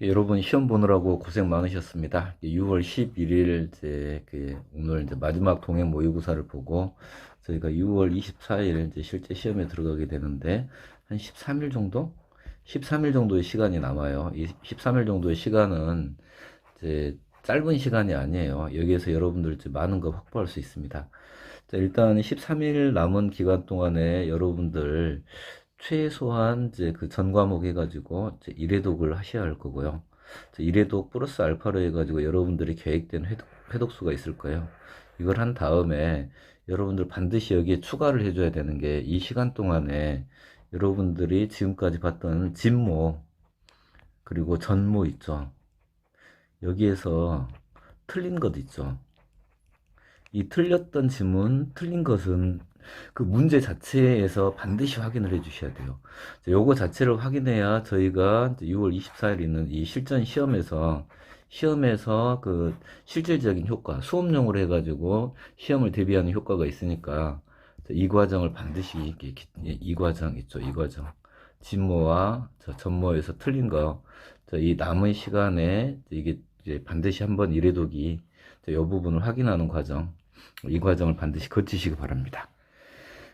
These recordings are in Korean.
여러분 시험 보느라고 고생 많으셨습니다. 6월 11일 오늘 이제 마지막 동행 모의고사를 보고 저희가 6월 24일 이제 실제 시험에 들어가게 되는데 한 13일 정도? 13일 정도의 시간이 남아요. 이 13일 정도의 시간은 이제 짧은 시간이 아니에요. 여기에서 여러분들 이제 많은 거 확보할 수 있습니다. 자, 일단 13일 남은 기간 동안에 여러분들 최소한 이제 그 전 과목 해가지고 이제 1회독을 하셔야 할 거고요. 1회독 플러스 알파로 해가지고 여러분들이 계획된 회독수가 있을 거예요. 이걸 한 다음에 여러분들 반드시 여기에 추가를 해줘야 되는 게 이 시간 동안에 여러분들이 지금까지 봤던 진모 그리고 전모 있죠. 여기에서 틀린 것 있죠. 이 틀렸던 지문, 틀린 것은 그 문제 자체에서 반드시 확인을 해 주셔야 돼요. 요거 자체를 확인해야 저희가 6월 24일 있는 이 실전 시험에서 그 실질적인 효과, 수업용으로 해가지고 시험을 대비하는 효과가 있으니까 이 과정을 반드시 이 과정 있죠, 이 과정. 진모와 전모에서 틀린 거, 이 남은 시간에 이게 이제 반드시 한번 이래독이 이 부분을 확인하는 과정, 이 과정을 반드시 거치시기 바랍니다.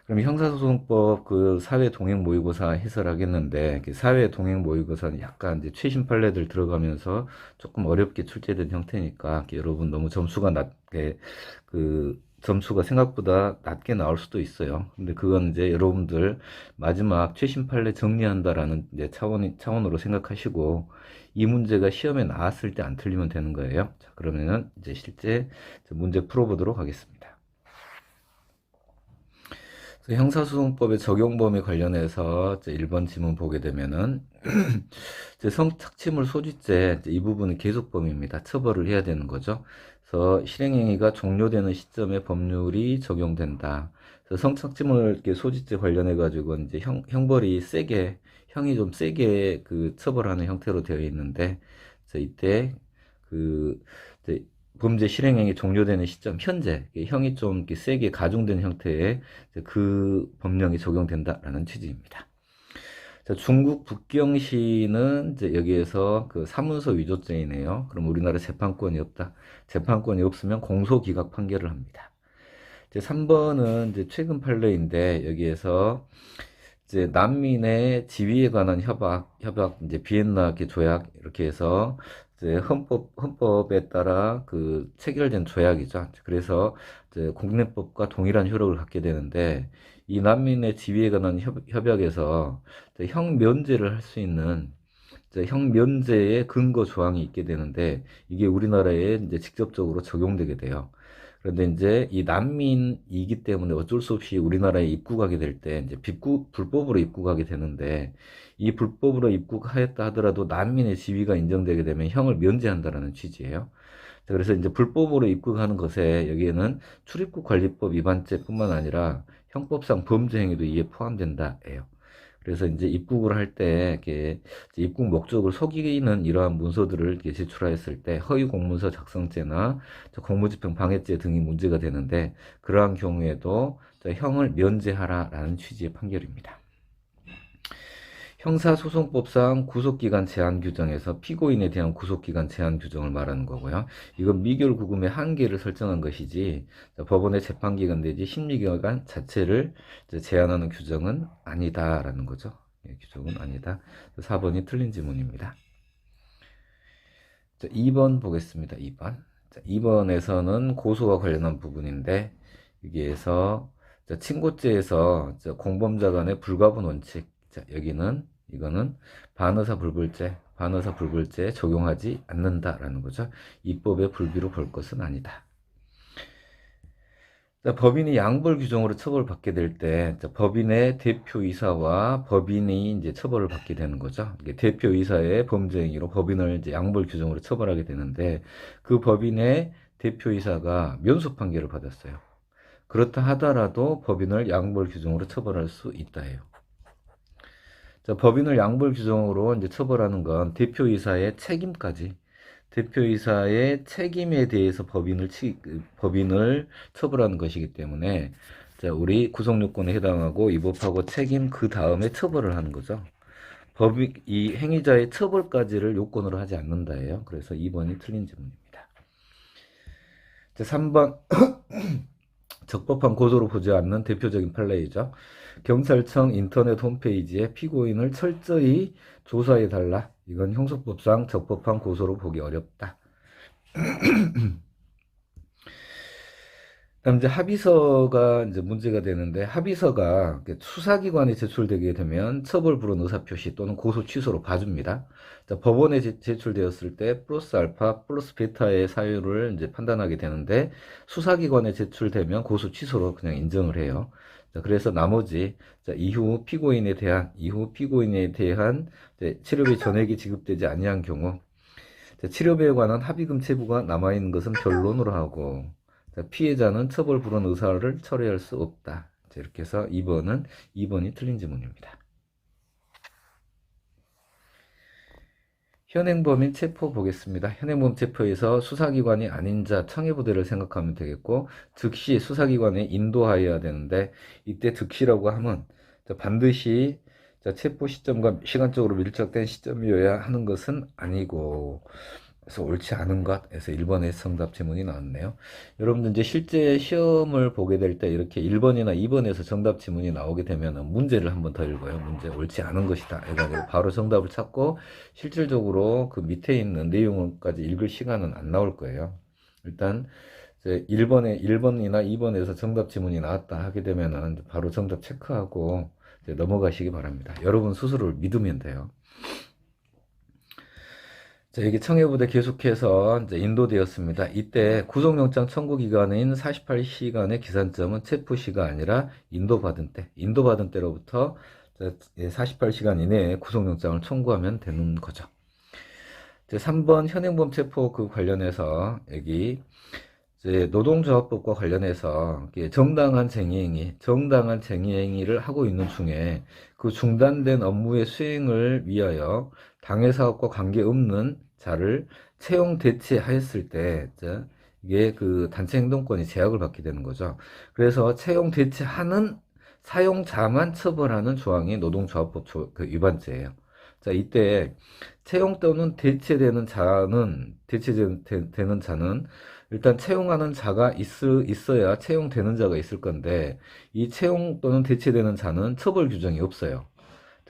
그럼 형사소송법 그 사회 동행 모의고사 해설하겠는데, 사회 동행 모의고사는 약간 이제 최신 판례들 들어가면서 조금 어렵게 출제된 형태니까 여러분 너무 점수가 낮게 그 점수가 생각보다 낮게 나올 수도 있어요. 근데 그건 이제 여러분들 마지막 최신 판례 정리한다라는 이제 차원으로 생각하시고 이 문제가 시험에 나왔을 때 안 틀리면 되는 거예요. 자, 그러면은 이제 실제 문제 풀어보도록 하겠습니다. 형사소송법의 적용 범위 관련해서 1번 지문 보게 되면은 성착취물 소지죄 이 부분은 계속 범위입니다. 처벌을 해야 되는 거죠. 그래서 실행행위가 종료되는 시점에 법률이 적용된다. 그래서 성착취물 소지죄 관련해 가지고 이제 형벌이 세게 형이 좀 세게 그 처벌하는 형태로 되어 있는데 이때 그 이제 범죄 실행행위 종료되는 시점 현재 형이 좀 세게 가중된 형태의 그 법령이 적용된다라는 취지입니다. 자, 중국 북경시는 이제 여기에서 그 사문서 위조죄이네요. 그럼 우리나라 재판권이 없다. 재판권이 없으면 공소기각 판결을 합니다. 이제 3번은 이제 최근 판례인데 여기에서 이제 난민의 지위에 관한 협약 이제 비엔나 조약 이렇게 해서 이제 헌법에 따라 그 체결된 조약이죠. 그래서 이제 국내법과 동일한 효력을 갖게 되는데 이 난민의 지위에 관한 협약에서 형 면제를 할 수 있는 형 면제의 근거 조항이 있게 되는데 이게 우리나라에 이제 직접적으로 적용되게 돼요. 그런데 이제 이 난민이기 때문에 어쩔 수 없이 우리나라에 입국하게 될 때 이제 불법으로 입국하게 되는데 이 불법으로 입국하였다 하더라도 난민의 지위가 인정되게 되면 형을 면제한다라는 취지예요. 그래서 이제 불법으로 입국하는 것에 여기에는 출입국관리법 위반죄뿐만 아니라 형법상 범죄 행위도 이에 포함된다예요. 그래서 이제 입국을 할 때 이렇게 입국 목적을 속이는 이러한 문서들을 이렇게 제출하였을 때 허위 공문서 작성죄나 공무집행 방해죄 등이 문제가 되는데 그러한 경우에도 형을 면제하라라는 취지의 판결입니다. 형사소송법상 구속기간 제한 규정에서 피고인에 대한 구속기간 제한 규정을 말하는 거고요. 이건 미결 구금의 한계를 설정한 것이지 법원의 재판기간 내지 심리기간 자체를 제한하는 규정은 아니다라는 거죠. 규정은 아니다. 4번이 틀린 지문입니다. 2번 보겠습니다. 2번. 2번에서는 고소와 관련한 부분인데 여기에서 친고죄에서 공범자 간의 불가분 원칙 여기는 이거는 반의사 불벌죄에 적용하지 않는다라는 거죠. 입법의 불비로 볼 것은 아니다. 법인이 양벌 규정으로 처벌받게 될 때 법인의 대표이사와 법인이 이제 처벌을 받게 되는 거죠. 대표이사의 범죄 행위로 법인을 이제 양벌 규정으로 처벌하게 되는데 그 법인의 대표이사가 면소 판결을 받았어요. 그렇다 하더라도 법인을 양벌 규정으로 처벌할 수 있다 해요. 법인을 양벌 규정으로 이제 처벌하는 건 대표이사의 책임에 대해서 법인을 처벌하는 것이기 때문에 우리 구속요건에 해당하고 위법하고 책임 그 다음에 처벌을 하는 거죠. 법이 이 행위자의 처벌까지를 요건으로 하지 않는다예요. 그래서 2번이 틀린 질문입니다. 3번 적법한 고소로 보지 않는 대표적인 판례이죠. 경찰청 인터넷 홈페이지에 피고인을 철저히 조사해달라. 이건 형사법상 적법한 고소로 보기 어렵다. 그다음 이제 합의서가 이제 문제가 되는데, 합의서가 수사기관에 제출되게 되면 처벌 불허 의사표시 또는 고소 취소로 봐줍니다. 자, 법원에 제출되었을 때 플러스 알파 플러스 베타의 사유를 이제 판단하게 되는데, 수사기관에 제출되면 고소 취소로 그냥 인정을 해요. 자, 그래서 나머지 이후 피고인에 대한 치료비 전액이 지급되지 아니한 경우, 치료비에 관한 합의금 체부가 남아있는 것은 변론으로 하고, 피해자는 처벌 불허 의사를 철회할 수 없다. 이렇게 해서 2번이 틀린 지문입니다. 현행범인 체포 보겠습니다. 현행범 체포에서 수사기관이 아닌 자 청해부대를 생각하면 되겠고, 즉시 수사기관에 인도하여야 되는데, 이때 즉시라고 하면 반드시 체포 시점과 시간적으로 밀착된 시점이어야 하는 것은 아니고, 그래서 옳지 않은 것에서 1번의 정답 지문이 나왔네요. 여러분들 이제 실제 시험을 보게 될 때 이렇게 1번이나 2번에서 정답 지문이 나오게 되면 문제를 한번 더 읽어요. 문제 옳지 않은 것이다. 해가지고 바로 정답을 찾고, 실질적으로 그 밑에 있는 내용까지 읽을 시간은 안 나올 거예요. 일단 이제 1번이나 2번에서 정답 지문이 나왔다 하게 되면은 바로 정답 체크하고 이제 넘어가시기 바랍니다. 여러분 스스로를 믿으면 돼요. 자, 여기 청해부대 계속해서 이제 인도되었습니다. 이때 구속영장 청구 기간인 48시간의 기산점은 체포시가 아니라 인도받은 때로부터 48시간 이내에 구속영장을 청구하면 되는 거죠. 이제 3번 현행범 체포 관련해서 여기 이제 노동조합법과 관련해서 정당한 쟁의행위를 하고 있는 중에 그 중단된 업무의 수행을 위하여 당해사업과 관계없는 자를 채용 대체하였을 때 이게 그 단체 행동권이 제약을 받게 되는 거죠. 그래서 채용 대체하는 사용자만 처벌하는 조항이 노동조합법 위반죄예요. 자, 이때 채용 또는 대체되는 자는 일단 채용하는 자가 있어야 채용되는 자가 있을 건데, 이 채용 또는 대체되는 자는 처벌 규정이 없어요.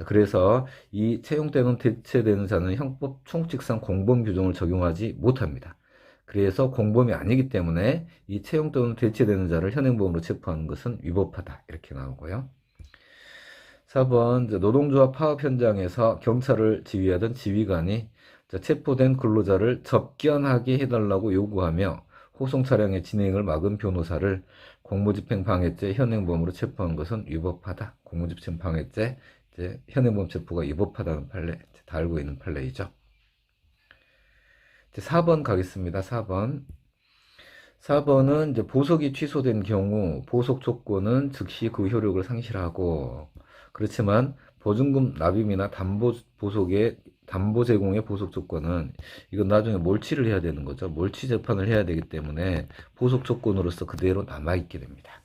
그래서 이 채용 또는 대체되는 자는 형법 총칙상 공범 규정을 적용하지 못합니다. 그래서 공범이 아니기 때문에 이 채용 또는 대체되는 자를 현행범으로 체포하는 것은 위법하다. 이렇게 나오고요. 4번 노동조합 파업 현장에서 경찰을 지휘하던 지휘관이 체포된 근로자를 접견하게 해달라고 요구하며 호송 차량의 진행을 막은 변호사를 공무집행 방해죄 현행범으로 체포한 것은 위법하다. 공무집행 방해죄 현행범 체포가 위법하다는 판례, 다 알고 있는 판례이죠. 4번 가겠습니다. 4번은 이제 보석이 취소된 경우 보석 조건은 즉시 그 효력을 상실하고, 그렇지만 보증금 납입이나 담보 제공의 보석 조건은 이건 나중에 몰취를 해야 되는 거죠. 몰취 재판을 해야 되기 때문에 보석 조건으로서 그대로 남아있게 됩니다.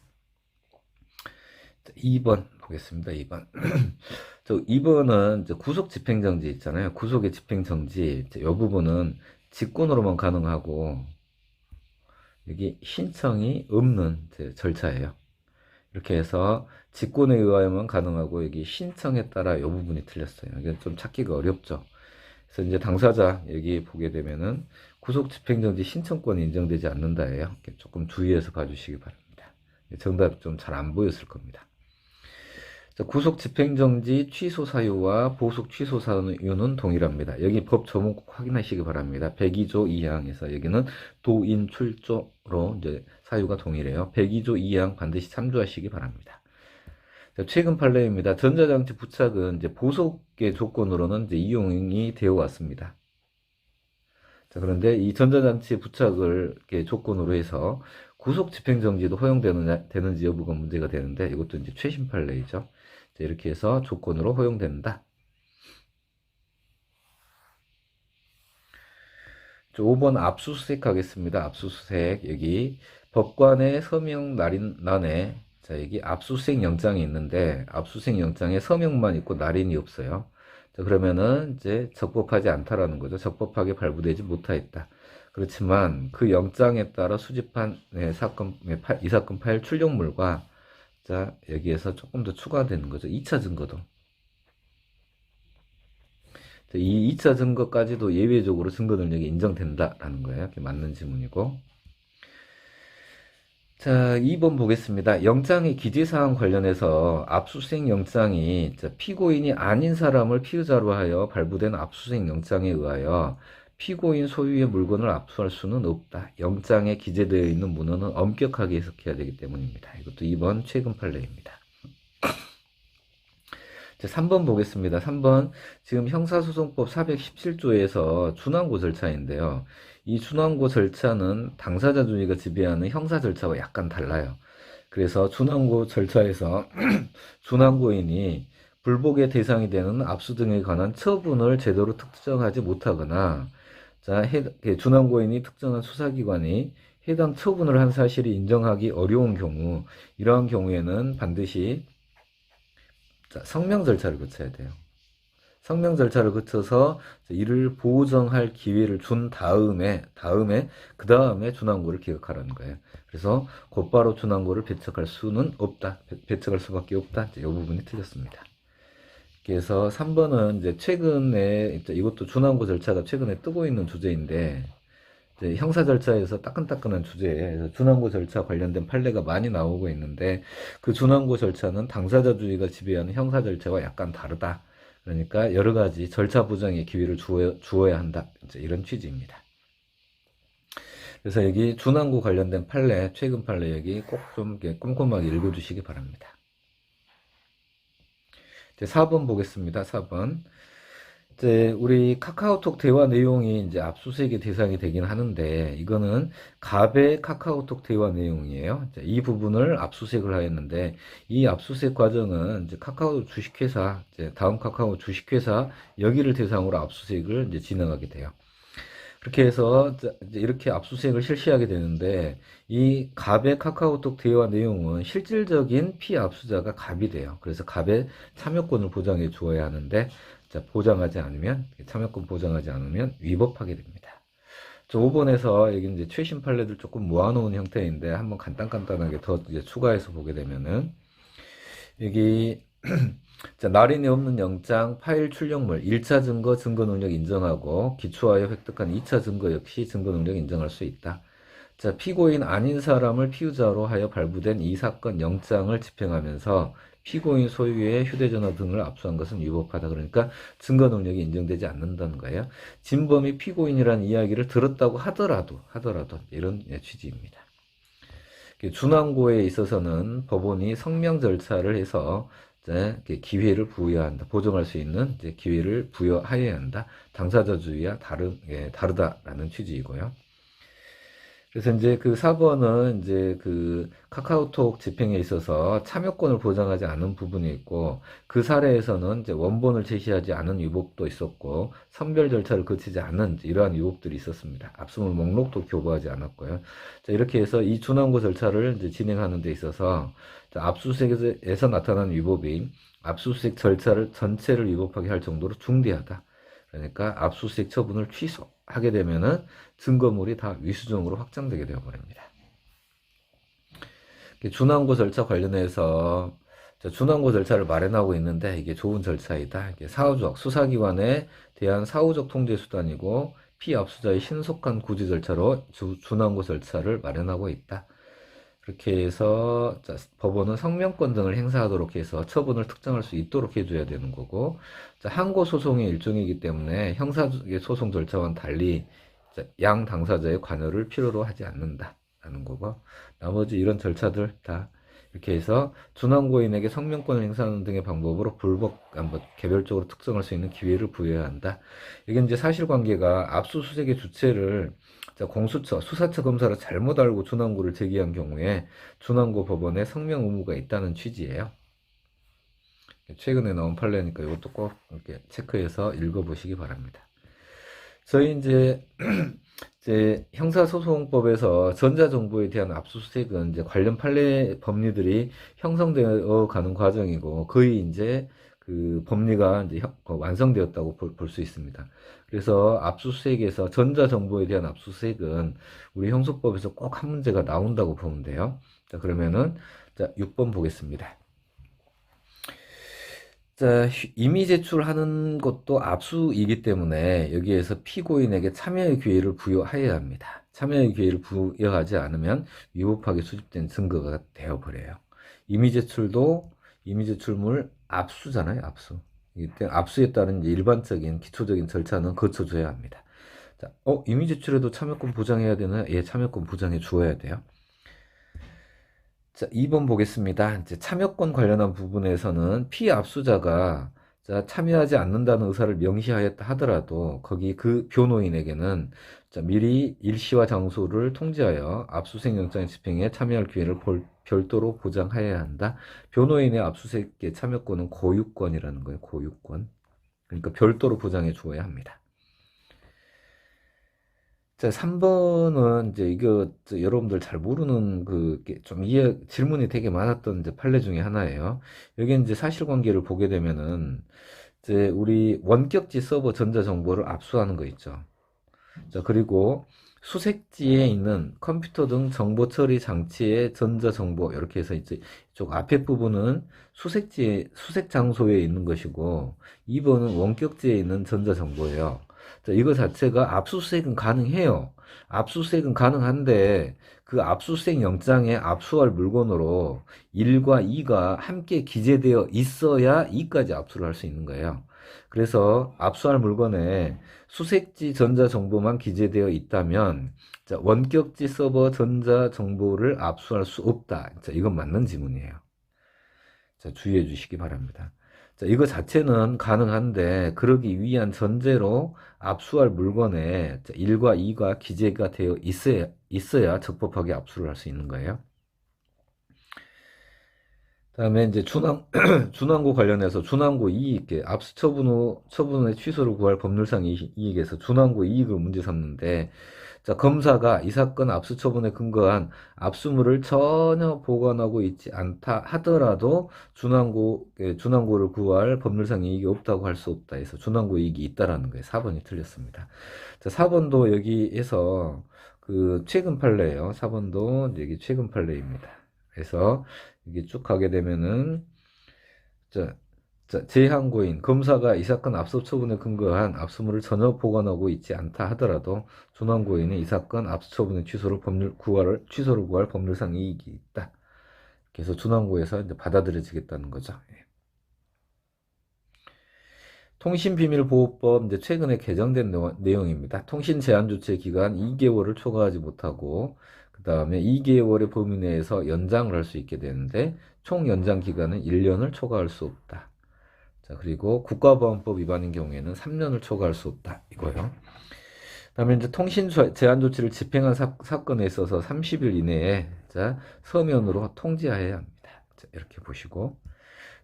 2번 보겠습니다. 2번. 2번은 이제 구속 집행정지 있잖아요. 구속의 집행정지. 이 부분은 직권으로만 가능하고, 여기 신청이 없는 절차예요. 이렇게 해서 직권에 의하여만 가능하고, 여기 신청에 따라 이 부분이 틀렸어요. 이게 좀 찾기가 어렵죠. 그래서 이제 당사자 여기 보게 되면은 구속 집행정지 신청권이 인정되지 않는다예요. 조금 주의해서 봐주시기 바랍니다. 정답이 좀 잘 안 보였을 겁니다. 구속 집행정지 취소 사유와 보석 취소 사유는 동일합니다. 여기 법 조문 꼭 확인하시기 바랍니다. 102조 2항에서 여기는 도인 출조로 이제 사유가 동일해요. 102조 2항 반드시 참조하시기 바랍니다. 최근 판례입니다. 전자장치 부착은 이제 보석의 조건으로는 이제 이용이 되어 왔습니다. 자, 그런데 이 전자장치 부착을 조건으로 해서 구속 집행정지도 허용되는지 여부가 문제가 되는데, 이것도 이제 최신 판례이죠. 자, 이렇게 해서 조건으로 허용된다. 5번 압수수색 하겠습니다. 압수수색. 여기 법관의 서명 날인란에 자, 여기 압수수색 영장이 있는데, 압수수색 영장에 서명만 있고 날인이 없어요. 자, 그러면은 이제 적법하지 않다라는 거죠. 적법하게 발부되지 못하였다. 그렇지만 그 영장에 따라 수집한 이 사건 파일 출력물과 자, 여기에서 조금 더 추가되는 거죠. 2차 증거도. 이 2차 증거까지도 예외적으로 증거 능력이 인정된다라는 거예요. 그게 맞는 지문이고. 자, 2번 보겠습니다. 영장의 기재사항 관련해서 압수수색 영장이 피고인이 아닌 사람을 피의자로 하여 발부된 압수수색 영장에 의하여 피고인 소유의 물건을 압수할 수는 없다. 영장에 기재되어 있는 문헌은 엄격하게 해석해야 되기 때문입니다. 이것도 2번 최근 판례입니다. 자, 3번 보겠습니다. 3번 지금 형사소송법 417조에서 준항고 절차인데요. 이 준항고 절차는 당사자주의가 지배하는 형사 절차와 약간 달라요. 그래서 준항고 절차에서 준항고인이 불복의 대상이 되는 압수 등에 관한 처분을 제대로 특정하지 못하거나 자, 준항고인이 특정한 수사기관이 해당 처분을 한 사실이 인정하기 어려운 경우 이러한 경우에는 반드시 자, 성명 절차를 거쳐야 돼요. 성명 절차를 거쳐서 이를 보정할 기회를 준 다음에 그 다음에 준항고를 기각하라는 거예요. 그래서 곧바로 준항고를 배척할 수는 없다. 배척할 수밖에 없다. 이 부분이 틀렸습니다. 그래서 3번은 이제 최근에 이것도 준항고 절차가 최근에 뜨고 있는 주제인데 형사 절차에서 따끈따끈한 주제에 준항고 절차 관련된 판례가 많이 나오고 있는데 그 준항고 절차는 당사자주의가 지배하는 형사 절차와 약간 다르다. 그러니까 여러 가지 절차 보장의 기회를 주어야 한다. 이런 취지입니다. 그래서 여기 준항고 관련된 판례, 최근 판례 여기 꼭 좀 꼼꼼하게 읽어주시기 바랍니다. 이제 4번 보겠습니다. 4번. 이제 우리 카카오톡 대화 내용이 이제 압수수색의 대상이 되긴 하는데 이거는 갑의 카카오톡 대화 내용이에요. 이 부분을 압수수색을 하였는데 이 압수수색 과정은 이제 카카오 주식회사, 이제 다음 카카오 주식회사 여기를 대상으로 압수수색을 이제 진행하게 돼요. 그렇게 해서 이제 이렇게 압수수색을 실시하게 되는데 이 갑의 카카오톡 대화 내용은 실질적인 피압수자가 갑이 돼요. 그래서 갑의 참여권을 보장해 주어야 하는데 보장하지 않으면 참여권 보장하지 않으면 위법하게 됩니다. 5번에서 여기 이제 최신 판례들 조금 모아놓은 형태인데 한번 간단하게 더 이제 추가해서 보게 되면은 여기 자, 날인이 없는 영장 파일 출력물 1차 증거 증거 능력 인정하고 기초하여 획득한 2차 증거 역시 증거 능력 인정할 수 있다. 자, 피고인 아닌 사람을 피의자로 하여 발부된 이 사건 영장을 집행하면서 피고인 소유의 휴대전화 등을 압수한 것은 위법하다. 그러니까 증거 능력이 인정되지 않는다는 거예요. 진범이 피고인이라는 이야기를 들었다고 하더라도 이런 취지입니다. 준항고에 있어서는 법원이 성명 절차를 해서 기회를 부여해야 한다. 보정할 수 있는 기회를 부여하여야 한다. 당사자주의와 다르다라는 취지이고요. 그래서 이제 그 4번은 이제 그 카카오톡 집행에 있어서 참여권을 보장하지 않은 부분이 있고 그 사례에서는 이제 원본을 제시하지 않은 위법도 있었고 선별 절차를 거치지 않은 이러한 위법들이 있었습니다. 압수물 목록도 교부하지 않았고요. 자, 이렇게 해서 이 준항고 절차를 이제 진행하는 데 있어서 압수수색에서 나타난 위법이 압수수색 절차를 전체를 위법하게 할 정도로 중대하다. 그러니까 압수수색 처분을 취소하게 되면은 증거물이 다 위수정으로 확정되게 되어버립니다. 준항고 절차 관련해서 준항고 절차를 마련하고 있는데 이게 좋은 절차이다. 이게 사후적 수사기관에 대한 사후적 통제 수단이고 피압수자의 신속한 구제 절차로 준항고 절차를 마련하고 있다. 그렇게 해서 법원은 성명권 등을 행사하도록 해서 처분을 특정할 수 있도록 해줘야 되는 거고 항고소송의 일종이기 때문에 형사소송 절차와는 달리 양 당사자의 관여를 필요로 하지 않는다라는 거고 나머지 이런 절차들 다 이렇게 해서 준항고인에게 성명권을 행사하는 등의 방법으로 개별적으로 특정할 수 있는 기회를 부여해야 한다. 이게 이제 사실관계가 압수수색의 주체를 공수처, 수사처 검사를 잘못 알고 준항고를 제기한 경우에 준항고 법원에 성명 의무가 있다는 취지예요. 최근에 나온 판례니까 이것도 꼭 이렇게 체크해서 읽어보시기 바랍니다. 저희 이제 형사소송법에서 전자정보에 대한 압수수색은 이제 관련 판례 법리들이 형성되어 가는 과정이고 거의 이제 그 법리가 이제 완성되었다고 볼 수 있습니다. 그래서 압수수색에서 전자정보에 대한 압수수색은 우리 형소법에서 꼭 한 문제가 나온다고 보면 돼요. 자, 그러면은 자, 6번 보겠습니다. 자, 임의 제출하는 것도 압수이기 때문에 여기에서 피고인에게 참여의 기회를 부여해야 합니다. 참여의 기회를 부여하지 않으면 위법하게 수집된 증거가 되어버려요. 임의 제출도 임의 제출물 압수잖아요, 압수. 이때 압수에 따른 이제 일반적인 기초적인 절차는 거쳐줘야 합니다. 자, 임의 제출에도 참여권 보장해야 되나요? 예, 참여권 보장해 주어야 돼요. 자, 2번 보겠습니다. 이제 참여권 관련한 부분에서는 피압수자가 자, 참여하지 않는다는 의사를 명시하였다 하더라도 거기 그 변호인에게는 자, 미리 일시와 장소를 통지하여 압수수색 영장 집행에 참여할 기회를 별도로 보장해야 한다. 변호인의 압수수색의 참여권은 고유권이라는 거예요. 고유권. 그러니까 별도로 보장해 주어야 합니다. 자, 3번은 이제 이거 여러분들 잘 모르는 좀 질문이 되게 많았던 이제 판례 중에 하나예요. 여기 이제 사실관계를 보게 되면은 이제 우리 원격지 서버 전자정보를 압수하는 거 있죠. 자, 그리고 수색지에 있는 컴퓨터 등 정보 처리 장치의 전자정보 이렇게 해서 이제 이쪽 앞에 부분은 수색 장소에 있는 것이고 2번은 원격지에 있는 전자정보예요. 자, 이거 자체가 압수수색은 가능해요. 압수수색은 가능한데 그 압수수색 영장에 압수할 물건으로 1과 2가 함께 기재되어 있어야 2까지 압수를 할 수 있는 거예요. 그래서 압수할 물건에 수색지 전자정보만 기재되어 있다면 자, 원격지 서버 전자정보를 압수할 수 없다. 자, 이건 맞는 지문이에요. 자, 주의해 주시기 바랍니다. 자, 이거 자체는 가능한데 그러기 위한 전제로 압수할 물건에 1과 2가 기재가 되어 있어야 적법하게 압수를 할 수 있는 거예요. 다음에 이제 준항고 관련해서 준항고 이익, 압수 처분의 취소를 구할 법률상 이익에서 준항고 이익을 문제 삼는데, 자, 검사가 이 사건 압수 처분에 근거한 압수물을 전혀 보관하고 있지 않다 하더라도 준항고를 구할 법률상 이익이 없다고 할 수 없다 해서 준항고 이익이 있다라는 거예요. 4번이 틀렸습니다. 자, 4번도 여기에서 그 최근 판례예요. 4번도 여기 최근 판례입니다. 그래서 이게 쭉 가게 되면은 자, 재항고인 검사가 이 사건 압수 처분에 근거한 압수물을 전혀 보관하고 있지 않다 하더라도 준항고인이 이 사건 압수 처분의 취소를 구할 법률상 이익이 있다. 그래서 준항고에서 이제 받아들여지겠다는 거죠. 예. 통신비밀보호법 이제 최근에 개정된 내용입니다. 통신 제한 조치 기간 2개월을 초과하지 못하고 그 다음에 2개월의 범위 내에서 연장을 할 수 있게 되는데 총 연장 기간은 1년을 초과할 수 없다. 자, 그리고 국가보안법 위반인 경우에는 3년을 초과할 수 없다. 이거요. 그다음에 이제 통신 제한 조치를 집행한 사건에 있어서 30일 이내에 자, 서면으로 통지해야 합니다. 자, 이렇게 보시고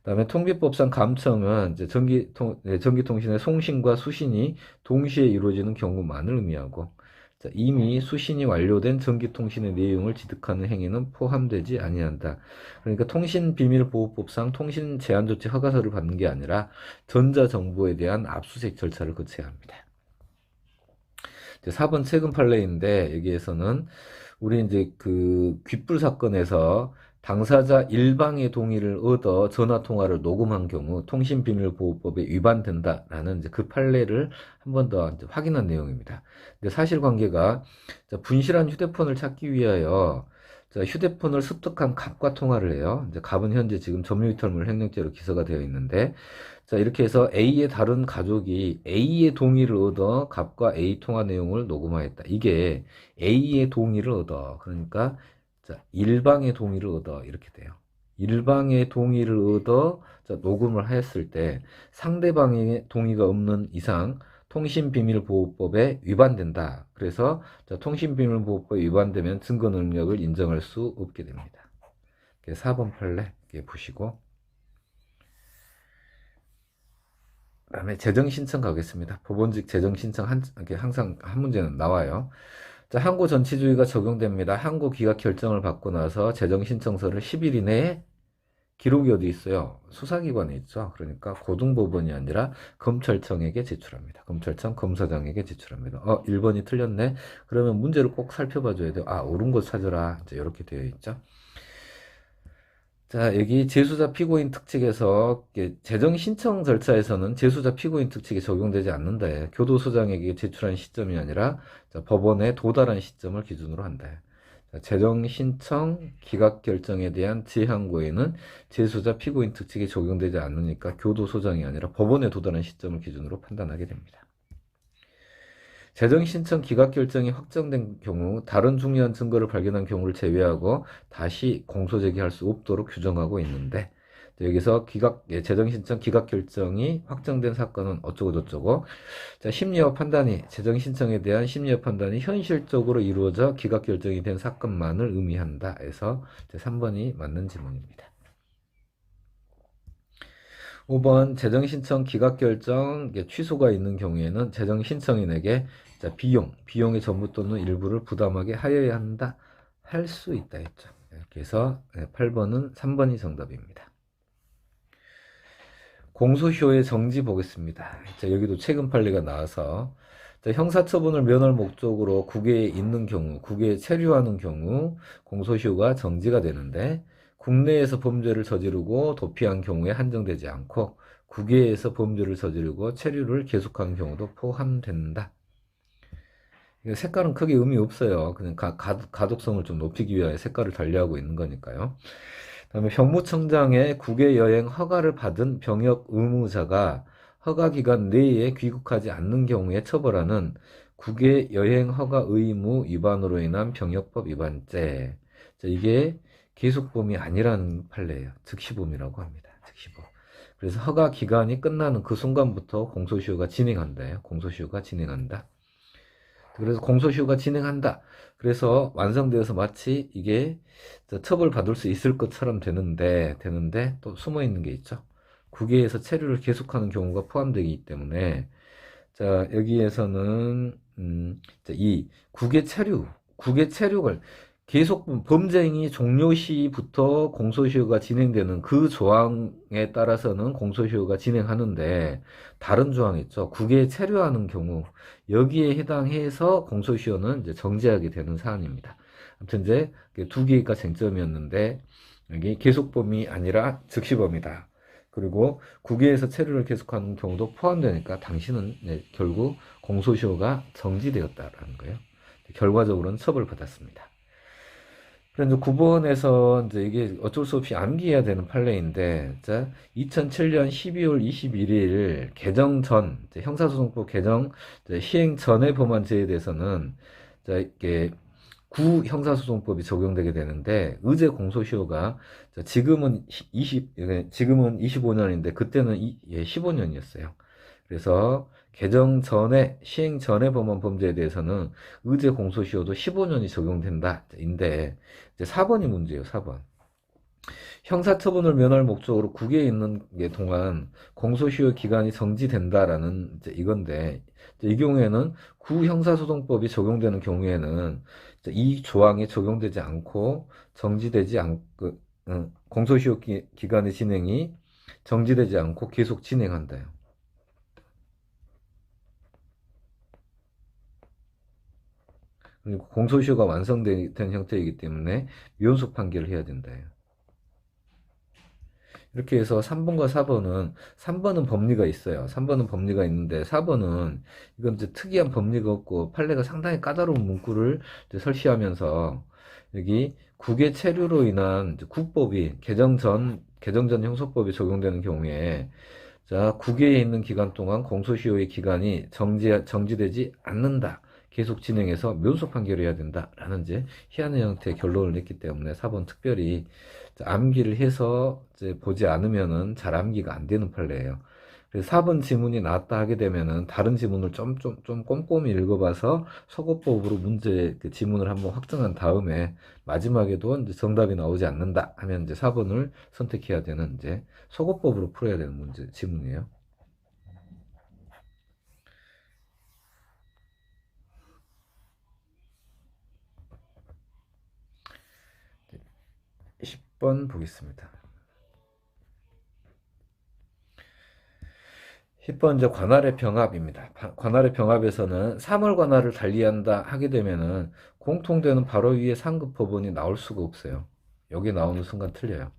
그다음에 통비법상 감청은 이제 전기통신의 송신과 수신이 동시에 이루어지는 경우만을 의미하고 자, 이미 수신이 완료된 전기통신의 내용을 취득하는 행위는 포함되지 아니한다. 그러니까 통신비밀보호법상 통신 제한조치 허가서를 받는 게 아니라 전자정보에 대한 압수수색 절차를 거쳐야 합니다. 4번 최근 판례인데 여기에서는 우리 이제 그 귓불 사건에서 당사자 일방의 동의를 얻어 전화 통화를 녹음한 경우 통신비밀보호법에 위반된다라는 이제 그 판례를 한 번 더 확인한 내용입니다. 근데 사실관계가 분실한 휴대폰을 찾기 위하여 휴대폰을 습득한 갑과 통화를 해요. 이제 갑은 현재 지금 점유이탈물 횡령죄로 기소가 되어 있는데 자, 이렇게 해서 A의 다른 가족이 A의 동의를 얻어 갑과 A 통화 내용을 녹음하였다. 이게 A의 동의를 얻어. 그러니까 자, 일방의 동의를 얻어. 이렇게 돼요. 일방의 동의를 얻어 자, 녹음을 하였을 때 상대방의 동의가 없는 이상 통신비밀보호법에 위반된다. 그래서 자, 통신비밀보호법에 위반되면 증거 능력을 인정할 수 없게 됩니다. 4번 판례 보시고 그다음에 재정신청 가겠습니다. 법원직 재정신청 항상 한 문제는 나와요. 자, 항고 전치주의가 적용됩니다. 항고 기각 결정을 받고 나서 재정신청서를 10일 이내에 기록이 어디 있어요? 수사기관에 있죠. 그러니까 고등법원이 아니라 검찰청에게 제출합니다. 검찰청 검사장에게 제출합니다. 1번이 틀렸네. 그러면 문제를 꼭 살펴봐 줘야 돼요. 옳은 거 찾으라. 이제 이렇게 되어 있죠. 자, 여기 재수자 피고인 특칙에서 재정 신청 절차에서는 재수자 피고인 특칙이 적용되지 않는다. 교도소장에게 제출한 시점이 아니라 자, 법원에 도달한 시점을 기준으로 한다. 자, 재정 신청 기각 결정에 대한 재항고에는 재수자 피고인 특칙이 적용되지 않으니까 교도소장이 아니라 법원에 도달한 시점을 기준으로 판단하게 됩니다. 재정 신청 기각 결정이 확정된 경우 다른 중요한 증거를 발견한 경우를 제외하고 다시 공소 제기할 수 없도록 규정하고 있는데 여기서 재정 신청 기각 결정이 확정된 사건은 어쩌고 저쩌고 자, 심리와 판단이 재정 신청에 대한 심리와 판단이 현실적으로 이루어져 기각 결정이 된 사건만을 의미한다 해서 3번이 맞는 질문입니다. 5번 재정신청 기각결정 취소가 있는 경우에는 재정신청인에게 비용의 전부 또는 일부를 부담하게 하여야 한다. 할 수 있다 했죠. 이렇게 해서 8번은 3번이 정답입니다. 공소시효의 정지 보겠습니다. 자, 여기도 최근 판례가 나와서 자, 형사처분을 면할 목적으로 국외에 있는 경우, 국외에 체류하는 경우 공소시효가 정지가 되는데 국내에서 범죄를 저지르고 도피한 경우에 한정되지 않고 국외에서 범죄를 저지르고 체류를 계속하는 경우도 포함된다. 색깔은 크게 의미 없어요. 그냥 가독성을 좀 높이기 위하여 색깔을 달리하고 있는 거니까요. 다음에 병무청장의 국외 여행 허가를 받은 병역 의무자가 허가 기간 내에 귀국하지 않는 경우에 처벌하는 국외 여행 허가 의무 위반으로 인한 병역법 위반죄. 이게 계속범이 아니라는 판례예요. 즉시범이라고 합니다. 즉시범. 그래서 허가 기간이 끝나는 그 순간부터 공소시효가 진행한대요. 공소시효가 진행한다. 그래서 공소시효가 진행한다. 그래서 완성되어서 마치 이게 처벌받을 수 있을 것처럼 되는데 또 숨어 있는 게 있죠. 국외에서 체류를 계속하는 경우가 포함되기 때문에 자, 여기에서는 이 국외 체류를 계속 범죄행위 종료 시부터 공소시효가 진행되는 그 조항에 따라서는 공소시효가 진행하는데 다른 조항 있죠. 국외에 체류하는 경우 여기에 해당해서 공소시효는 이제 정지하게 되는 사안입니다. 아무튼 이제 두 개가 쟁점이었는데 여기 계속범이 아니라 즉시범이다. 그리고 국외에서 체류를 계속하는 경우도 포함되니까 당신은 결국 공소시효가 정지되었다라는 거예요. 결과적으로는 처벌받았습니다. 그래서 9번에서 이제 이게 어쩔 수 없이 암기해야 되는 판례인데, 자, 2007년 12월 21일 개정 전, 형사소송법 개정 시행 전의 법안제에 대해서는, 자, 이게 구 형사소송법이 적용되게 되는데, 의제 공소시효가, 지금은 25년인데, 그때는 15년이었어요. 그래서 개정 전에 시행 전의 법원 범죄에 대해서는 의제 공소시효도 15년이 적용된다. 인데 이제 4번이 문제예요. 4번. 형사처분을 면할 목적으로 국외에 있는 게 동안 공소시효 기간이 정지된다라는 이제 이건데 이 경우에는 구형사소송법이 적용되는 경우에는 이 조항이 적용되지 않고 정지되지 않고 공소시효 기간의 진행이 정지되지 않고 계속 진행한다요. 그리고 공소시효가 완성된 형태이기 때문에 미온속 판결을 해야 된다. 이렇게 해서 3번과 4번은 3번은 법리가 있어요. 3번은 법리가 있는데 4번은 이건 이제 특이한 법리가 없고 판례가 상당히 까다로운 문구를 이제 설치하면서 여기 국외 체류로 인한 국법이 개정 전 형사법이 적용되는 경우에 자, 국외에 있는 기간 동안 공소시효의 기간이 정지되지 않는다. 계속 진행해서 면소 판결해야 된다라는 이제 희한한 형태의 결론을 냈기 때문에 4번 특별히 암기를 해서 이제 보지 않으면은 잘 암기가 안 되는 판례예요. 그래서 4번 지문이 나왔다 하게 되면은 다른 지문을 좀 꼼꼼히 읽어봐서 서거법으로 문제 그 지문을 한번 확정한 다음에 마지막에도 이제 정답이 나오지 않는다 하면 이제 4번을 선택해야 되는 이제 서거법으로 풀어야 되는 문제 지문이에요. 10번 보겠습니다. 10번째 관할의 병합입니다. 관할의 병합에서는 사물 관할을 달리한다 하게 되면은 공통되는 바로 위에 상급 법원이 나올 수가 없어요. 여기 나오는 순간 틀려요.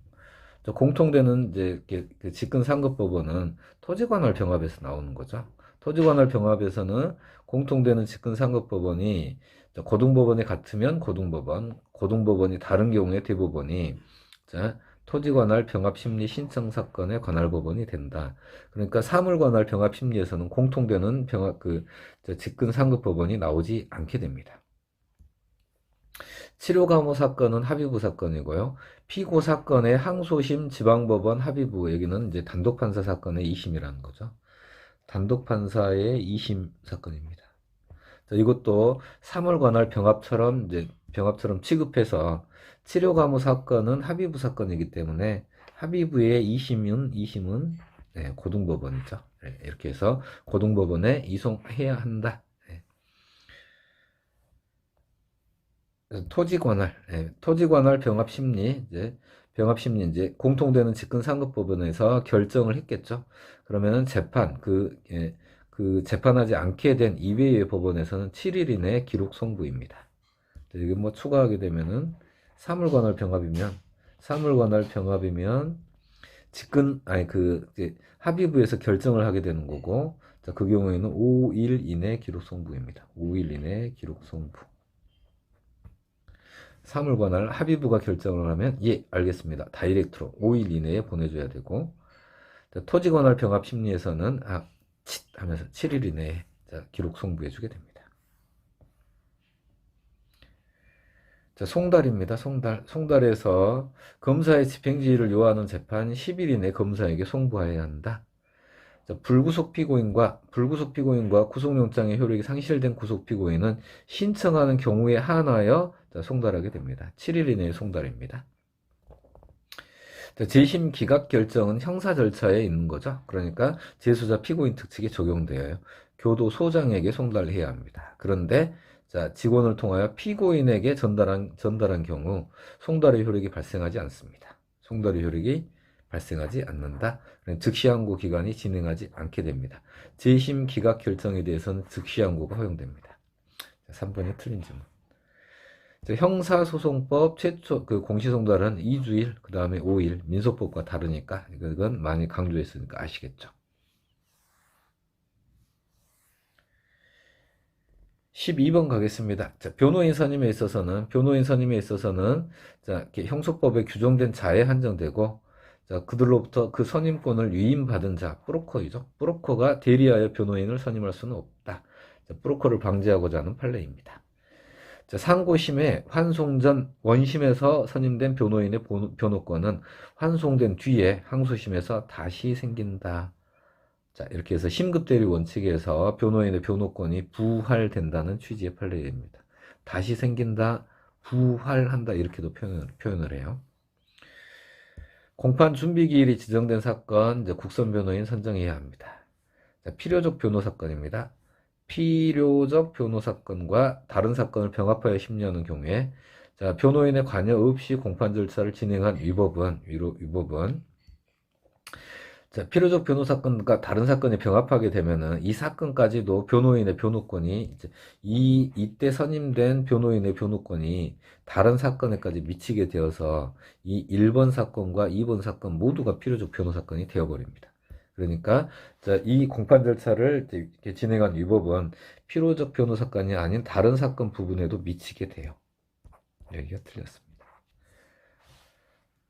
공통되는 이제 이렇게 그 직근 상급 법원은 토지관할 병합에서 나오는 거죠. 토지관할 병합에서는 공통되는 직근 상급 법원이 고등법원이 같으면 고등법원, 고등법원이 다른 경우에 대법원이 자, 토지관할 병합심리 신청 사건의 관할법원이 된다. 그러니까 사물관할 병합심리에서는 공통되는 병합 직근 상급 법원이 나오지 않게 됩니다. 치료감호 사건은 합의부 사건이고요. 피고 사건의 항소심 지방법원 합의부, 여기는 이제 단독판사 사건의 2심이라는 거죠. 단독판사의 2심 사건입니다. 자, 이것도 사물관할 병합처럼 이제 병합처럼 취급해서 치료감호 사건은 합의부 사건이기 때문에 합의부의 2심은 네, 고등법원이죠. 네, 이렇게 해서 고등법원에 이송해야 한다. 네. 토지관할, 예, 토지관할 병합심리, 병합심리, 공통되는 직근상급법원에서 결정을 했겠죠. 그러면은 그 재판하지 않게 된 이외의 법원에서는 7일 이내 기록 송부입니다. 이게 뭐 추가하게 되면은 사물관할 병합이면 합의부에서 결정을 하게 되는 거고, 자, 그 경우에는 5일 이내 기록 송부입니다. 5일 이내 기록 송부. 사물관할 합의부가 결정을 하면 예 알겠습니다. 다이렉트로 5일 이내에 보내줘야 되고, 토지관할 병합 심리에서는 하면서 7일 이내에 기록 송부해 주게 됩니다. 자, 송달입니다. 송달에서 검사의 집행지휘를 요하는 재판 10일 이내 검사에게 송부해야 한다. 자, 불구속 피고인과 구속영장의 효력이 상실된 구속 피고인은 신청하는 경우에 한하여 송달하게 됩니다. 7일 이내의 송달입니다. 재심 기각 결정은 형사 절차에 있는 거죠. 그러니까 재수자 피고인 특칙에 적용되어요. 교도소장에게 송달해야 합니다. 그런데 자, 직원을 통하여 피고인에게 전달한 경우 송달의 효력이 발생하지 않습니다. 송달의 효력이 발생하지 않는다. 즉시항고 기간이 진행하지 않게 됩니다. 재심 기각 결정에 대해서는 즉시항고가 허용됩니다. 3번이 틀린 질문. 형사소송법 최초 공시송달은 2주일, 그 다음에 5일, 민소법과 다르니까 이건 많이 강조했으니까 아시겠죠. 12번 가겠습니다. 자, 변호인 선임에 있어서는 자, 이렇게 형소법에 규정된 자에 한정되고, 자, 그들로부터 그 선임권을 위임받은 자, 브로커이죠. 브로커가 대리하여 변호인을 선임할 수는 없다. 자, 브로커를 방지하고자 하는 판례입니다. 자, 상고심에 환송 전 원심에서 선임된 변호인의 변호권은 환송된 뒤에 항소심에서 다시 생긴다. 자, 이렇게 해서 심급대리 원칙에서 변호인의 변호권이 부활된다는 취지의 판례입니다. 다시 생긴다, 부활한다, 이렇게도 표현을 해요. 공판 준비 기일이 지정된 사건, 국선 변호인 선정해야 합니다. 자, 필요적 변호 사건입니다. 필요적 변호 사건과 다른 사건을 병합하여 심리하는 경우에, 자, 변호인의 관여 없이 공판 절차를 진행한 위법은 자, 필요적 변호 사건과 다른 사건이 병합하게 되면은 이 사건까지도 변호인의 변호권이 이때 선임된 변호인의 변호권이 다른 사건에까지 미치게 되어서 이 1번 사건과 2번 사건 모두가 필요적 변호 사건이 되어버립니다. 그러니까 자, 이 공판 절차를 이렇게 진행한 위법은 필요적 변호 사건이 아닌 다른 사건 부분에도 미치게 돼요. 여기가 틀렸습니다.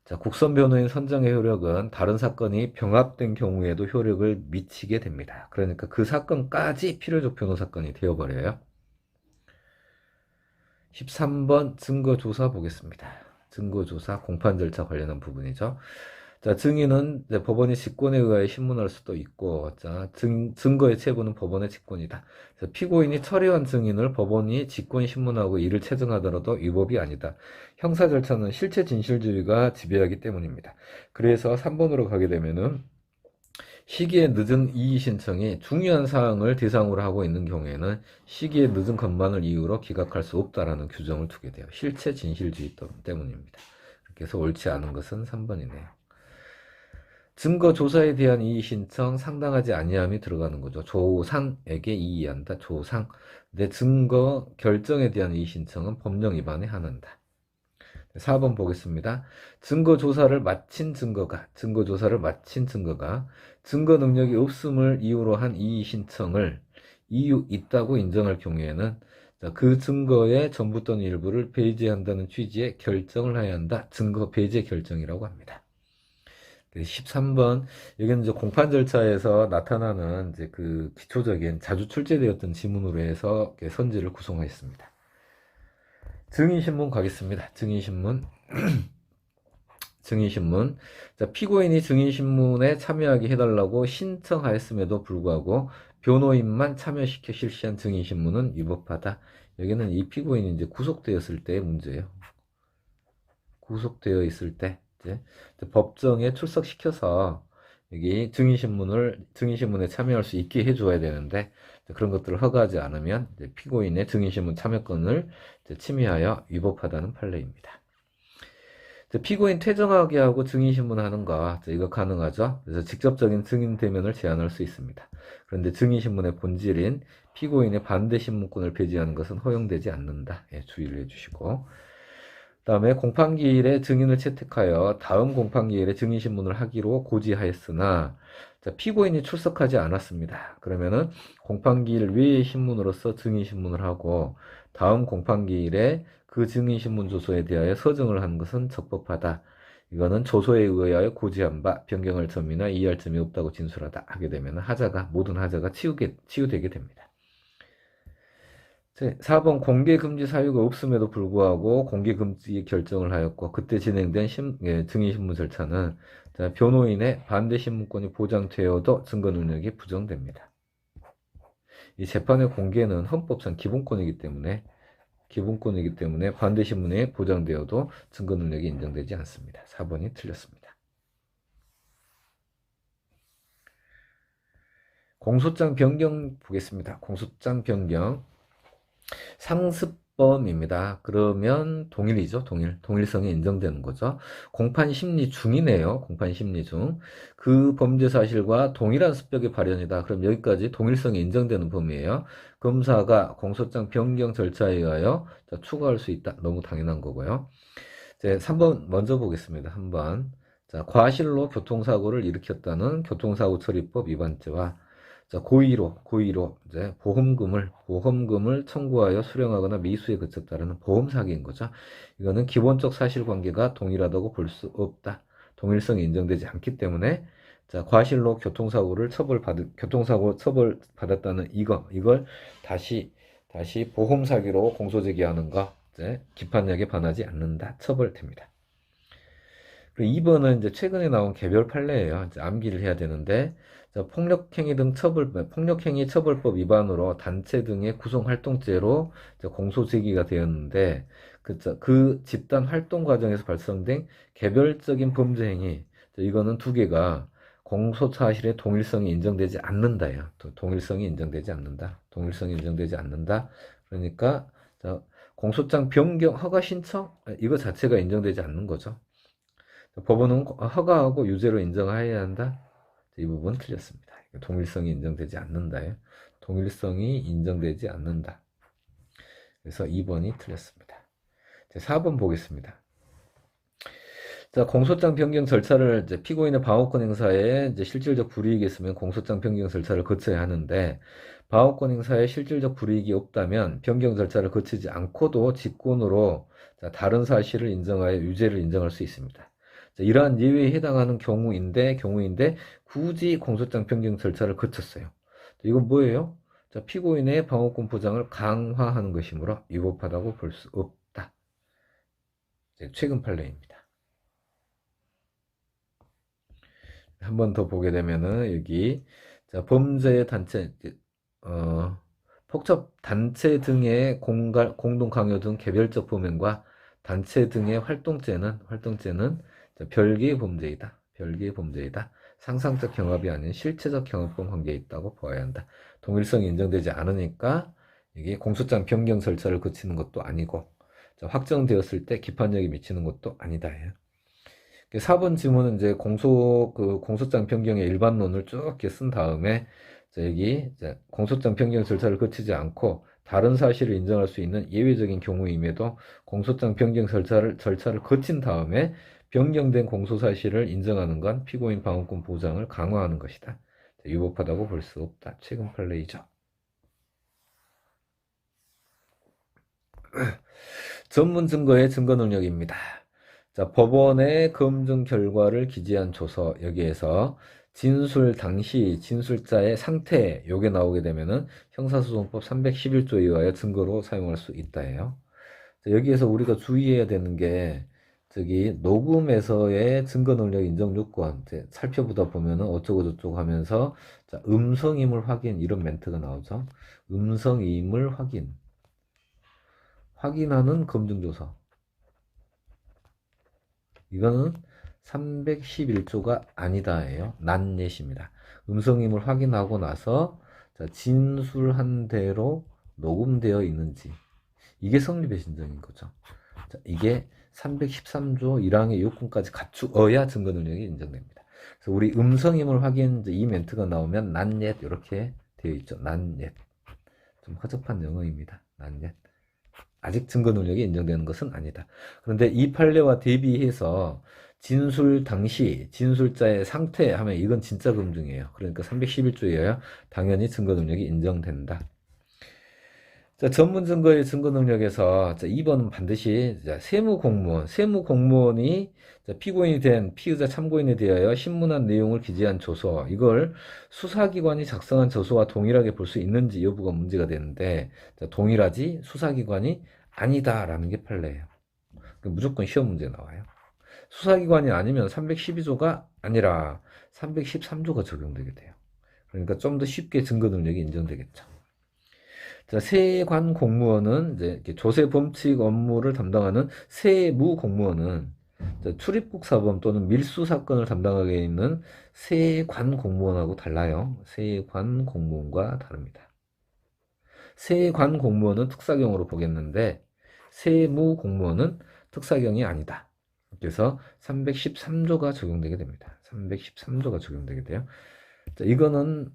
자, 국선 변호인 선정의 효력은 다른 사건이 병합된 경우에도 효력을 미치게 됩니다. 그러니까 그 사건까지 필요적 변호 사건이 되어버려요. 13번 증거조사 보겠습니다. 증거조사 공판 절차 관련한 부분이죠. 자, 증인은 법원이 직권에 의하여 신문할 수도 있고, 자, 증거의 체부는 법원의 직권이다. 피고인이 철회한 증인을 법원이 직권 신문하고 이를 체증하더라도 위법이 아니다. 형사 절차는 실체 진실주의가 지배하기 때문입니다. 그래서 3번으로 가게 되면은 시기에 늦은 이의 신청이 중요한 사항을 대상으로 하고 있는 경우에는 시기에 늦은 것만을 이유로 기각할 수 없다라는 규정을 두게 돼요. 실체 진실주의 때문입니다. 그래서 옳지 않은 것은 3번이네요. 증거 조사에 대한 이의 신청 상당하지 아니함이 들어가는 거죠. 조상에게 이의한다. 조상. 내 증거 결정에 대한 이의 신청은 법령 위반에 한한다. 4번 보겠습니다. 증거 조사를 마친 증거가 증거 능력이 없음을 이유로 한 이의 신청을 이유 있다고 인정할 경우에는 그 증거의 전부 또는 일부를 배제한다는 취지의 결정을 해야 한다. 증거 배제 결정이라고 합니다. 13번, 여기는 이제 공판 절차에서 나타나는 이제 그 기초적인 자주 출제되었던 지문으로 해서 선지를 구성하였습니다. 증인신문 가겠습니다. 증인신문. 증인신문. 자, 피고인이 증인신문에 참여하게 해달라고 신청하였음에도 불구하고 변호인만 참여시켜 실시한 증인신문은 위법하다. 여기는 이 피고인이 이제 구속되었을 때의 문제예요. 구속되어 있을 때, 이제 법정에 출석시켜서 여기 증인신문에 참여할 수 있게 해줘야 되는데, 그런 것들을 허가하지 않으면 피고인의 증인신문 참여권을 침해하여 위법하다는 판례입니다. 피고인 퇴정하게 하고 증인신문하는 거 이거 가능하죠. 그래서 직접적인 증인 대면을 제한할 수 있습니다. 그런데 증인신문의 본질인 피고인의 반대 신문권을 배제하는 것은 허용되지 않는다. 예, 주의를 해주시고, 그 다음에 공판기일에 증인을 채택하여 다음 공판기일에 증인신문을 하기로 고지하였으나 피고인이 출석하지 않았습니다. 그러면은 공판기일 외의 신문으로서 증인신문을 하고 다음 공판기일에 그 증인신문 조서에 대하여 서정을 하는 것은 적법하다. 이거는 조서에 의하여 고지한 바 변경할 점이나 이해할 점이 없다고 진술하다 하게 되면 모든 하자가 치유되게 됩니다. 4번 공개금지 사유가 없음에도 불구하고 공개금지 결정을 하였고 그때 진행된 증인신문 절차는 변호인의 반대 신문권이 보장되어도 증거 능력이 부정됩니다. 이 재판의 공개는 헌법상 기본권이기 때문에 반대 신문에 보장되어도 증거 능력이 인정되지 않습니다. 4번이 틀렸습니다. 공소장 변경 보겠습니다. 공소장 변경. 상습범입니다. 그러면 동일이죠. 동일성이 인정되는 거죠. 공판 심리 중이네요. 공판 심리 중. 그 범죄 사실과 동일한 습격의 발현이다. 그럼 여기까지 동일성이 인정되는 범위예요. 검사가 공소장 변경 절차에 의하여 추가할 수 있다. 너무 당연한 거고요. 이제 3번 먼저 보겠습니다. 3번. 자, 과실로 교통사고를 일으켰다는 교통사고처리법 위반죄와 고의로 이제 보험금을 청구하여 수령하거나 미수에 그쳤다라는 보험 사기인 거죠. 이거는 기본적 사실관계가 동일하다고 볼 수 없다. 동일성이 인정되지 않기 때문에 과실로 교통사고 처벌받았다는 이걸 다시 보험 사기로 공소 제기하는 거 기판력에 반하지 않는다. 처벌됩니다. 그리고 2번은 이제 최근에 나온 개별 판례예요. 이제 암기를 해야 되는데 폭력행위 처벌법 위반으로 단체 등의 구성활동죄로 공소 제기가 되었는데 그 집단 활동 과정에서 발생된 개별적인 범죄 행위 이거는 두 개가 공소 사실의 동일성이 인정되지 않는다요. 동일성이 인정되지 않는다. 그러니까 공소장 변경 허가 신청 이거 자체가 인정되지 않는 거죠. 법원은 허가하고 유죄로 인정해야 한다. 이 부분 틀렸습니다. 동일성이 인정되지 않는다요. 동일성이 인정되지 않는다. 그래서 2번이 틀렸습니다. 4번 보겠습니다. 자, 공소장 변경 절차를 피고인의 방어권 행사에 실질적 불이익이 있으면 공소장 변경 절차를 거쳐야 하는데 방어권 행사에 실질적 불이익이 없다면 변경 절차를 거치지 않고도 직권으로 다른 사실을 인정하여 유죄를 인정할 수 있습니다. 이러한 예외에 해당하는 경우인데 굳이 공소장 변경 절차를 거쳤어요. 이건 뭐예요? 피고인의 방어권 보장을 강화하는 것이므로 위법하다고 볼 수 없다. 최근 판례입니다. 한 번 더 보게 되면은 여기 범죄 단체 폭력 단체 등의 공동 강요 등 개별적 범행과 단체 등의 활동죄는 별개의 범죄이다. 상상적 경합이 아닌 실체적 경합범 관계에 있다고 보아야 한다. 동일성이 인정되지 않으니까 이게 공소장 변경 절차를 거치는 것도 아니고 확정되었을 때 기판력이 미치는 것도 아니다. 4번 지문은 이제 공소장 변경의 일반론을 쭉 이렇게 쓴 다음에, 자, 여기 이제 공소장 변경 절차를 거치지 않고 다른 사실을 인정할 수 있는 예외적인 경우임에도 공소장 변경 절차를 거친 다음에 변경된 공소 사실을 인정하는 건 피고인 방어권 보장을 강화하는 것이다. 자, 위법하다고 볼 수 없다. 최근 판례이죠. 전문 증거의 증거 능력입니다. 자, 법원의 검증 결과를 기재한 조서, 여기에서 진술 당시 진술자의 상태, 요게 나오게 되면은 형사소송법 311조에 의하여 증거로 사용할 수 있다예요. 자, 여기에서 우리가 주의해야 되는 게, 저기 녹음에서의 증거 능력 인정 요건 살펴보다 보면은 어쩌고 저쩌고 하면서, 자, 음성임을 확인, 이런 멘트가 나오죠. 음성임을 확인하는 검증조서. 이거는 311조가 아니다예요. 난예시입니다. 음성임을 확인하고 나서, 자, 진술한 대로 녹음되어 있는지, 이게 성립의 신정인 거죠. 자, 이게 313조 1항의 요건까지 갖추어야 증거 능력이 인정됩니다. 그래서 우리 음성임을 확인, 이 멘트가 나오면 난예 이렇게 되어 있죠. 난예. 좀 허접한 영어입니다. 난예. 아직 증거 능력이 인정되는 것은 아니다. 그런데 이 판례와 대비해서 진술 당시 진술자의 상태 하면 이건 진짜 검증이에요. 그러니까 311조에 당연히 증거 능력이 인정된다. 자, 전문 증거의 증거 능력에서, 자, 2번은 반드시, 자, 세무공무원이, 자, 피고인이 된 피의자 참고인에 대하여 신문한 내용을 기재한 조서, 이걸 수사기관이 작성한 조서와 동일하게 볼 수 있는지 여부가 문제가 되는데, 자, 동일하지 수사기관이 아니다라는 게 판례예요. 무조건 시험 문제 나와요. 수사기관이 아니면 312조가 아니라 313조가 적용되게 돼요. 그러니까 좀 더 쉽게 증거 능력이 인정되겠죠. 자, 세관 공무원은 이제 이렇게 조세 범칙 업무를 담당하는 세무 공무원은, 출입국 사범 또는 밀수 사건을 담당하게 있는 세관 공무원하고 달라요. 세관 공무원과 다릅니다. 세관 공무원은 특사경으로 보겠는데 세무 공무원은 특사경이 아니다. 그래서 313조가 적용되게 됩니다. 313조가 적용되게 돼요. 자, 이거는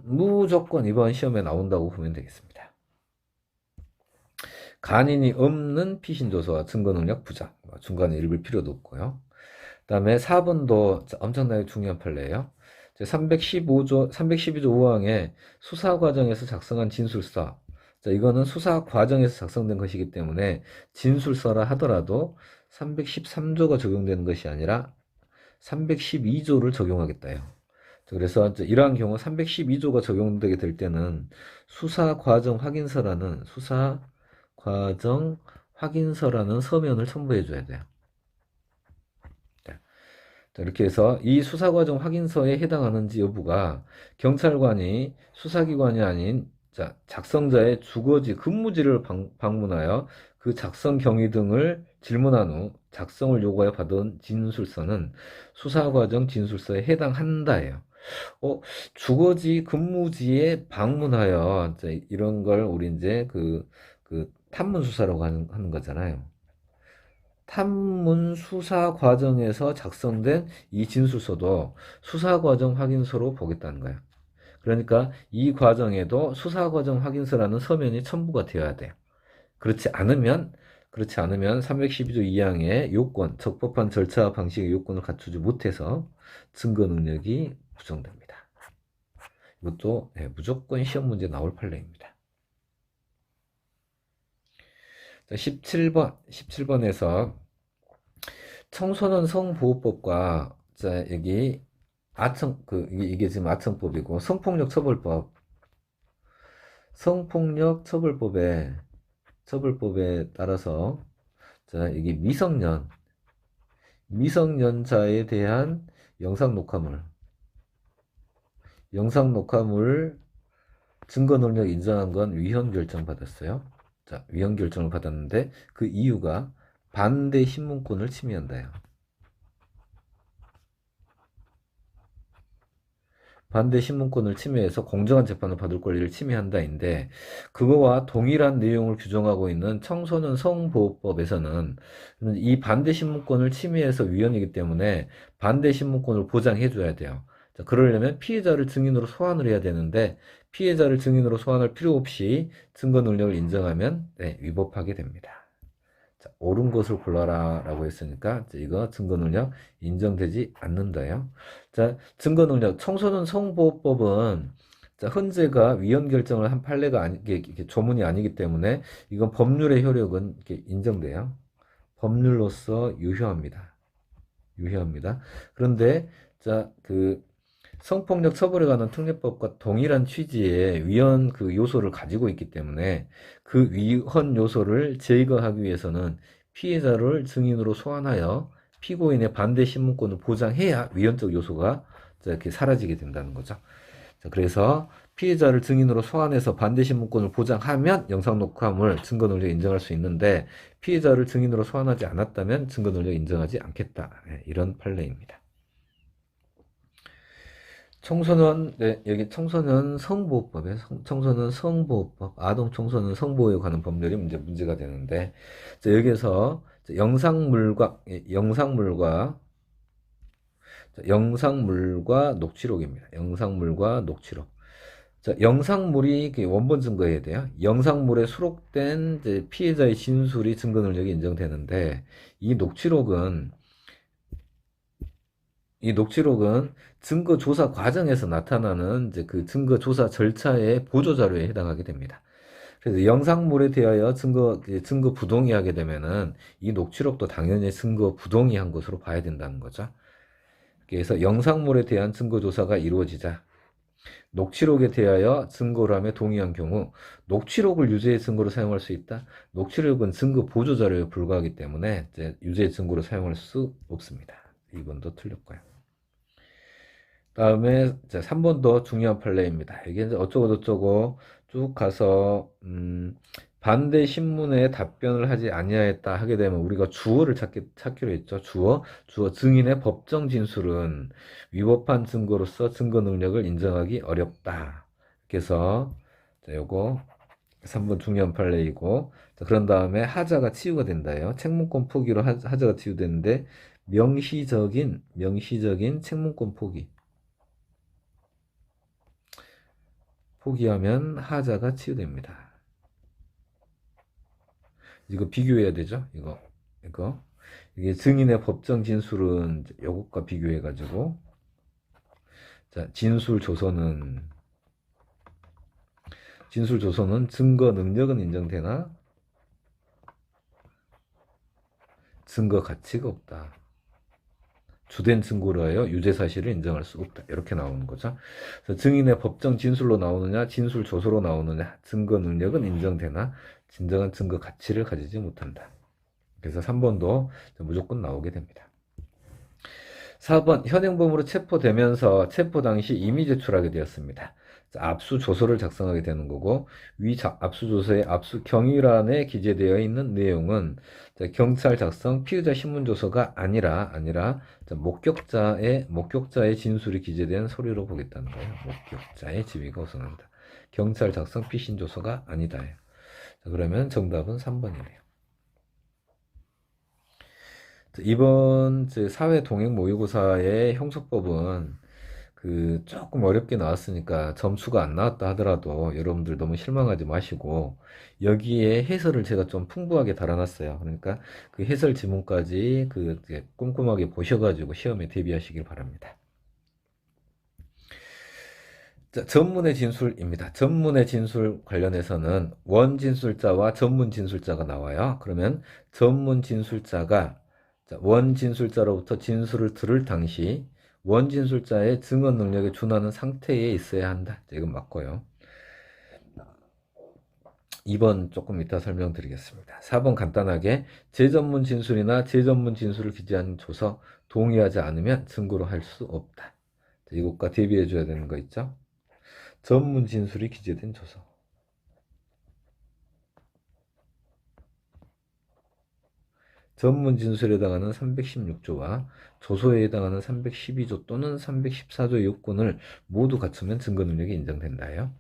무조건 이번 시험에 나온다고 보면 되겠습니다. 간인이 없는 피신조서와 증거능력 부정, 중간에 읽을 필요도 없고요. 그 다음에 4번도 엄청나게 중요한 판례예요. 312조 5항에 수사 과정에서 작성한 진술서, 자, 이거는 수사 과정에서 작성된 것이기 때문에 진술서라 하더라도 313조가 적용되는 것이 아니라 312조를 적용하겠다요. 그래서 이러한 경우 312조가 적용되게 될 때는 수사과정 확인서라는 서면을 첨부해 줘야 돼요. 자, 이렇게 해서 이 수사과정 확인서에 해당하는지 여부가 경찰관이 수사기관이 아닌, 자, 작성자의 주거지, 근무지를 방문하여 그 작성 경위 등을 질문한 후 작성을 요구하여 받은 진술서는 수사과정 진술서에 해당한다예요. 주거지, 근무지에 방문하여, 이제 이런 걸 우리 이제 탐문 수사라고 하는 거잖아요. 탐문 수사 과정에서 작성된 이 진술서도 수사 과정 확인서로 보겠다는 거예요. 그러니까 이 과정에도 수사 과정 확인서라는 서면이 첨부가 되어야 돼요. 그렇지 않으면 312조 2항의 요건, 적법한 절차 방식의 요건을 갖추지 못해서 증거 능력이 부정됩니다. 이것도 무조건 시험 문제 나올 판례입니다. 자, 17번에서 청소년 성보호법과, 자, 여기 이게 지금 아청법이고, 성폭력 처벌법에 따라서, 자, 이게 미성년자에 대한 영상 녹화물 증거 능력 인정한 건 위헌 결정 받았어요. 자, 위헌 결정을 받았는데 그 이유가 반대 신문권을 침해한다요. 반대 신문권을 침해해서 공정한 재판을 받을 권리를 침해한다인데 그거와 동일한 내용을 규정하고 있는 청소년 성보호법에서는 이 반대 신문권을 침해해서 위헌이기 때문에 반대 신문권을 보장해 줘야 돼요. 자, 그러려면 피해자를 증인으로 소환을 해야 되는데 피해자를 증인으로 소환할 필요 없이 증거 능력을 인정하면 네, 위법하게 됩니다. 자, 옳은 것을 골라라 라고 했으니까 이거 증거 능력 인정되지 않는다요. 자, 증거 능력 청소년 성보호법은 자, 헌재가 위헌 결정을 한 판례가 아니, 이게 조문이 아니기 때문에 이건 법률의 효력은 이렇게 인정돼요. 법률로서 유효합니다. 유효합니다. 그런데 자, 그 성폭력 처벌에 관한 특례법과 동일한 취지의 위헌 그 요소를 가지고 있기 때문에 그 위헌 요소를 제거하기 위해서는 피해자를 증인으로 소환하여 피고인의 반대 신문권을 보장해야 위헌적 요소가 이렇게 사라지게 된다는 거죠. 자, 그래서 피해자를 증인으로 소환해서 반대 신문권을 보장하면 영상 녹화물 증거 능력 인정할 수 있는데 피해자를 증인으로 소환하지 않았다면 증거 능력 인정하지 않겠다. 이런 판례입니다. 청소년, 네, 여기 청소년 성보호법에 청소년 성보호법, 아동 청소년 성보호에 관한 법률이 이제 문제가 되는데, 자, 여기에서 영상물과 녹취록입니다. 영상물과 녹취록. 자, 영상물이 원본 증거해야 돼요. 영상물에 수록된 이제 피해자의 진술이 증거 능력이 인정되는데, 이 녹취록은 증거 조사 과정에서 나타나는 이제 그 증거 조사 절차의 보조 자료에 해당하게 됩니다. 그래서 영상물에 대하여 증거 부동의하게 되면은 이 녹취록도 당연히 증거 부동의한 것으로 봐야 된다는 거죠. 그래서 영상물에 대한 증거 조사가 이루어지자 녹취록에 대하여 증거람에 동의한 경우 녹취록을 유죄의 증거로 사용할 수 있다. 녹취록은 증거 보조 자료에 불과하기 때문에 이제 유죄의 증거로 사용할 수 없습니다. 2번도 틀렸고요. 다음에 3번도 중요한 판례입니다. 이게 이제 어쩌고저쩌고 쭉 가서 반대 신문에 답변을 하지 아니하였다 하게 되면 우리가 주어를 찾기로 했죠. 주어 증인의 법정 진술은 위법한 증거로서 증거 능력을 인정하기 어렵다. 그래서 요거 3번 중요한 판례이고 그런 다음에 하자가 치유가 된다요. 책문권 포기로 하자가 치유되는데 명시적인 책문권 포기하면 하자가 치유됩니다. 이거 비교해야 되죠? 이거. 이게 증인의 법정 진술은 요것과 비교해 가지고 자, 진술 조서는 증거 능력은 인정되나 증거 가치가 없다. 주된 증거로 하여 유죄 사실을 인정할 수 없다. 이렇게 나오는 거죠. 그래서 증인의 법정 진술로 나오느냐, 진술 조서로 나오느냐, 증거 능력은 인정되나 진정한 증거 가치를 가지지 못한다. 그래서 3번도 무조건 나오게 됩니다. 4번 현행범으로 체포되면서 체포 당시 이미 제출하게 되었습니다. 압수조서를 작성하게 되는 거고 위 압수조서의 압수 경위란에 기재되어 있는 내용은 경찰 작성 피의자 신문조서가 아니라 목격자의 진술이 기재된 서류로 보겠다는 거예요. 목격자의 지위가 우선한다. 경찰 작성 피신조서가 아니다. 자, 그러면 정답은 3번이네요. 이번 사회 동행 모의고사의 형사법은 조금 어렵게 나왔으니까 점수가 안 나왔다 하더라도 여러분들 너무 실망하지 마시고 여기에 해설을 제가 좀 풍부하게 달아놨어요. 그러니까 그 해설 지문까지 꼼꼼하게 보셔가지고 시험에 대비하시길 바랍니다. 자, 전문의 진술입니다. 전문의 진술 관련해서는 원진술자와 전문 진술자가 나와요. 그러면 전문 진술자가 원진술자로부터 진술을 들을 당시 원진술자의 증언 능력에 준하는 상태에 있어야 한다. 이건 맞고요. 2번 조금 이따 설명드리겠습니다. 4번 간단하게 제전문 진술이나 제전문 진술을 기재한 조서 동의하지 않으면 증거로 할 수 없다. 이것과 대비해 줘야 되는 거 있죠? 전문 진술이 기재된 조서. 전문 진술에 해당하는 316조와 조소에 해당하는 312조 또는 314조의 요건을 모두 갖추면 증거 능력이 인정된다요.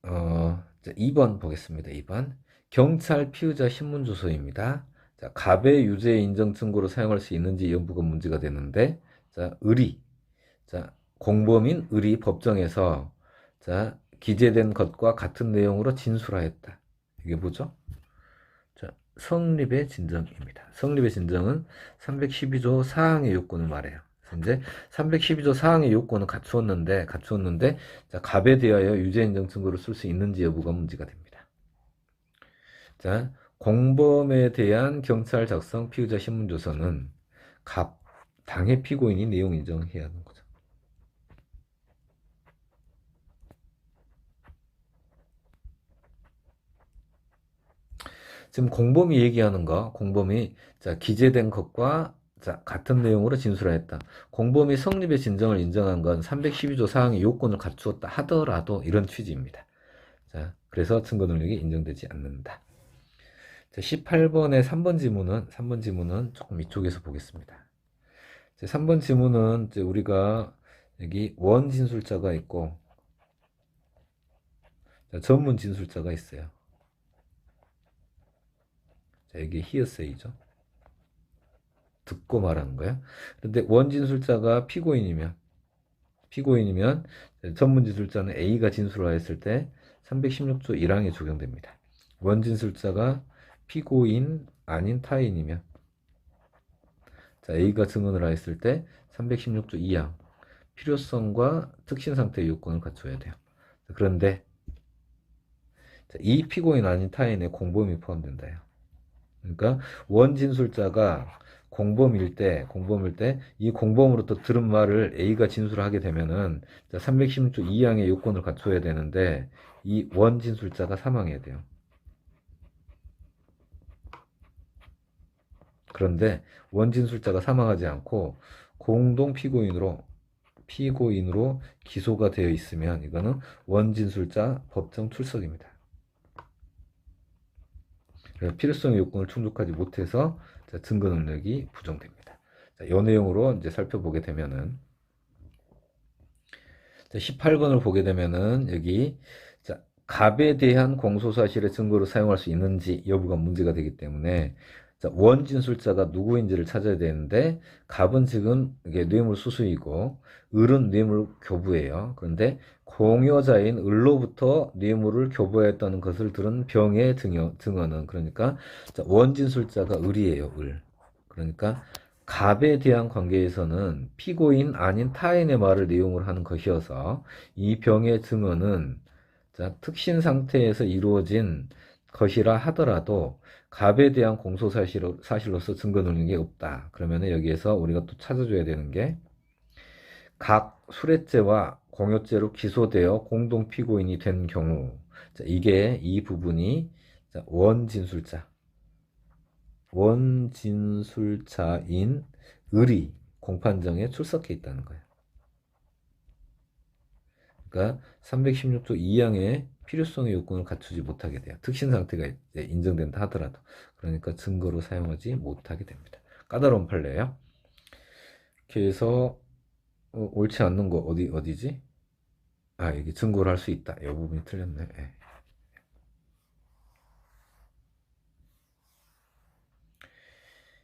자, 2번 보겠습니다. 2번. 경찰 피의자 신문조서입니다. 자, 갑의 유죄 인정 증거로 사용할 수 있는지 여부가 문제가 되는데, 자, 의리. 자, 공범인 의리 법정에서, 자, 기재된 것과 같은 내용으로 진술하였다. 이게 뭐죠? 자, 성립의 진정입니다. 성립의 진정은 312조 사항의 요건을 말해요. 이제 312조 사항의 요건을 갖추었는데 자, 갑에 대하여 유죄 인정 증거를 쓸 수 있는지 여부가 문제가 됩니다. 자, 공범에 대한 경찰 작성 피의자 신문조서는 갑 당해 피고인이 내용 인정해야 하는 거죠. 지금 공범이 얘기하는 거, 공범이 자, 기재된 것과 자, 같은 내용으로 진술하였다. 공범이 성립의 진정을 인정한 건 312조 사항의 요건을 갖추었다 하더라도 이런 취지입니다. 자, 그래서 증거 능력이 인정되지 않는다. 자, 18번의 3번 지문은 조금 이쪽에서 보겠습니다. 자, 3번 지문은 이제 우리가 여기 원 진술자가 있고 자, 전문 진술자가 있어요. 자, 이게 히어세이죠. 듣고 말하는 거야. 그런데 원진술자가 피고인이면 전문진술자는 A가 진술하였을 때 316조 1항에 적용됩니다. 원진술자가 피고인 아닌 타인이면 자, A가 증언을 하였을 때 316조 2항 필요성과 특신상태의 요건을 갖춰야 돼요. 그런데 자, 이 피고인 아닌 타인의 공범이 포함된다요. 그러니까 원진술자가 공범일 때 이 공범으로부터 들은 말을 A가 진술하게 되면은 316조 2항의 요건을 갖춰야 되는데 이 원진술자가 사망해야 돼요. 그런데 원진술자가 사망하지 않고 공동 피고인으로 기소가 되어 있으면 이거는 원진술자 법정 출석입니다. 필요성 요건을 충족하지 못해서 증거 능력이 부정됩니다. 이 내용으로 이제 살펴보게 되면은 18번을 보게 되면은 여기 자, 갑에 대한 공소사실의 증거로 사용할 수 있는지 여부가 문제가 되기 때문에 자, 원진술자가 누구인지를 찾아야 되는데 갑은 지금 이게 뇌물수수이고 을은 뇌물교부예요. 그런데 공여자인 을로부터 뇌물을 교부했다는 것을 들은 병의 증언은 그러니까 자, 원진술자가 을이에요. 을. 그러니까 갑에 대한 관계에서는 피고인 아닌 타인의 말을 내용으로 하는 것이어서 이 병의 증언은 자, 특신 상태에서 이루어진 것이라 하더라도 갑에 대한 공소사실로서 증거 능력이 없다. 그러면 여기에서 우리가 또 찾아줘야 되는 게 각 수뢰죄와 공여죄로 기소되어 공동 피고인이 된 경우 자, 이게 이 부분이 자, 원진술자인 을이 공판정에 출석해 있다는 거예요. 그러니까 316조 2항의 필요성의 요건을 갖추지 못하게 돼요. 특신 상태가 인정된다 하더라도. 그러니까 증거로 사용하지 못하게 됩니다. 까다로운 판례예요. 이렇게 해서 옳지 않는 거 어디지? 아, 여기 증거를 할 수 있다. 이 부분이 틀렸네. 예.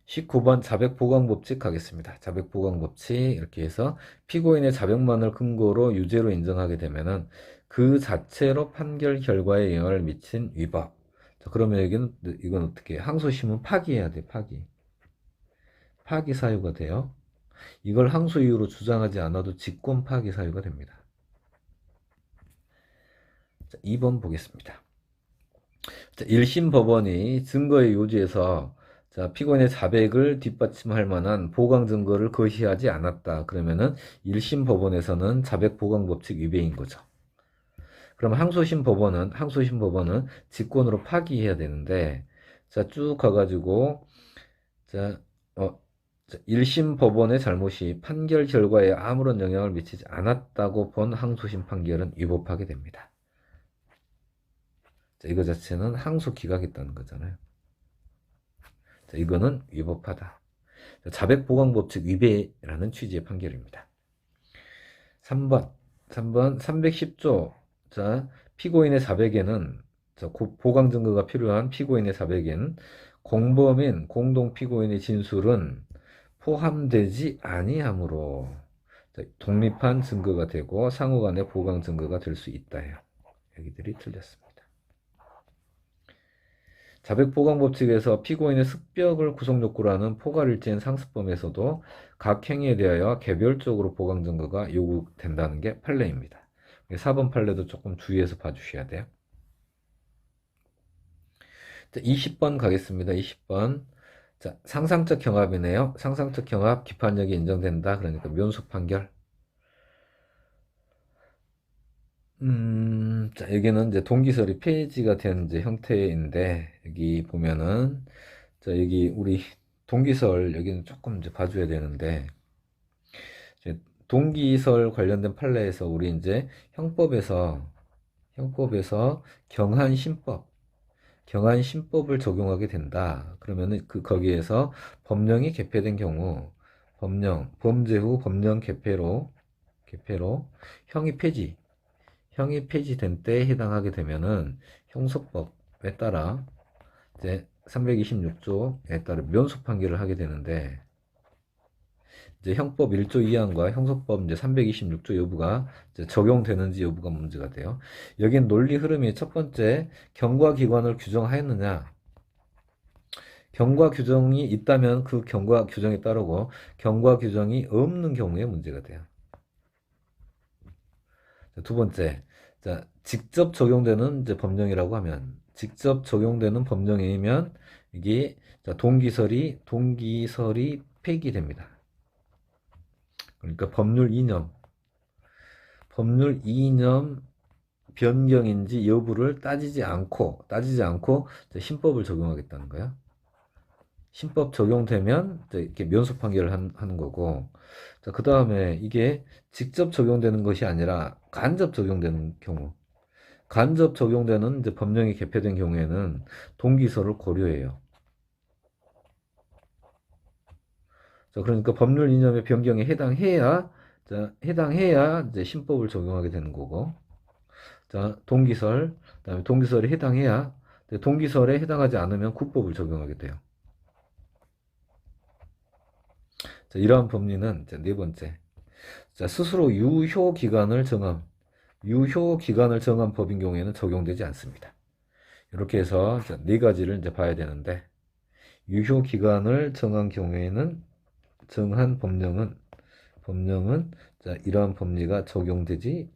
19번 자백보강법칙 가겠습니다. 자백보강법칙 이렇게 해서 피고인의 자백만을 근거로 유죄로 인정하게 되면은 그 자체로 판결 결과에 영향을 미친 위법. 자, 그러면 여기는 이건 어떻게 해요? 항소심은 파기해야 돼. 파기 사유가 돼요. 이걸 항소 이유로 주장하지 않아도 직권 파기 사유가 됩니다. 자, 2번 보겠습니다. 자, 1심 법원이 증거의 요지에서 자, 피고인의 자백을 뒷받침할 만한 보강 증거를 거시하지 않았다. 그러면은 1심 법원에서는 자백 보강 법칙 위배인 거죠. 그럼 항소심 법원은 직권으로 파기해야 되는데 자, 쭉 가가지고 자, 1심 법원의 잘못이 판결 결과에 아무런 영향을 미치지 않았다고 본 항소심 판결은 위법하게 됩니다. 자, 이거 자체는 항소 기각했다는 거잖아요. 자, 이거는 위법하다. 자백보강법칙 위배라는 취지의 판결입니다. 3번 310조. 자, 피고인의 자백에는 보강 증거가 필요한 피고인의 자백엔 공범인 공동피고인의 진술은 포함되지 아니하므로 독립한 증거가 되고 상호간의 보강 증거가 될 수 있다요. 여기들이 틀렸습니다. 자백보강법칙에서 피고인의 습벽을 구속요구로 하는 포괄일체인 상습범에서도 각 행위에 대하여 개별적으로 보강 증거가 요구된다는 게 판례입니다. 4번 판례도 조금 주의해서 봐주셔야 돼요. 20번 가겠습니다. 20번. 자, 상상적 경합이네요. 상상적 경합 기판력이 인정된다. 그러니까 면수 판결. 자, 여기는 이제 동기설이 폐지가 된 이제 형태인데, 여기 보면은, 자, 여기 우리 동기설, 여기는 조금 이제 봐줘야 되는데, 이제 동기설 관련된 판례에서 우리 이제 형법에서 경한신법을 적용하게 된다. 그러면은 거기에서 법령이 개폐된 경우, 범죄 후 법령 개폐로 형이 폐지된 때에 해당하게 되면은 형소법에 따라 이제 326조에 따라 면수 판결을 하게 되는데, 이제 형법 1조 2항과 형소법 이제 326조 여부가 이제 적용되는지 여부가 문제가 돼요. 여긴 논리 흐름이 첫 번째, 경과 기관을 규정하였느냐. 경과 규정이 있다면 그 경과 규정에 따르고 경과 규정이 없는 경우에 문제가 돼요. 두 번째, 자, 직접 적용되는 이제 법령이라고 하면, 직접 적용되는 법령이면 이게 자, 동기설이 폐기됩니다. 그러니까 법률 이념 변경인지 여부를 따지지 않고 신법을 적용하겠다는 거야. 신법 적용되면 이렇게 면소 판결을 하는 거고, 자, 그 다음에 이게 직접 적용되는 것이 아니라 간접 적용되는 경우, 간접 적용되는 이제 법령이 개폐된 경우에는 동기설을 고려해요. 자, 그러니까 법률 이념의 변경에 해당해야 이제 신법을 적용하게 되는 거고, 자, 그다음에 동기설에 해당해야, 동기설에 해당하지 않으면 구법을 적용하게 돼요. 자, 이러한 법리는 자, 네 번째. 자, 스스로 유효 기간을 정한 법인 경우에는 적용되지 않습니다. 이렇게 해서 자, 네 가지를 이제 봐야 되는데, 유효 기간을 정한 경우에는 정한 법령은 자, 이러한 법리가 적용되지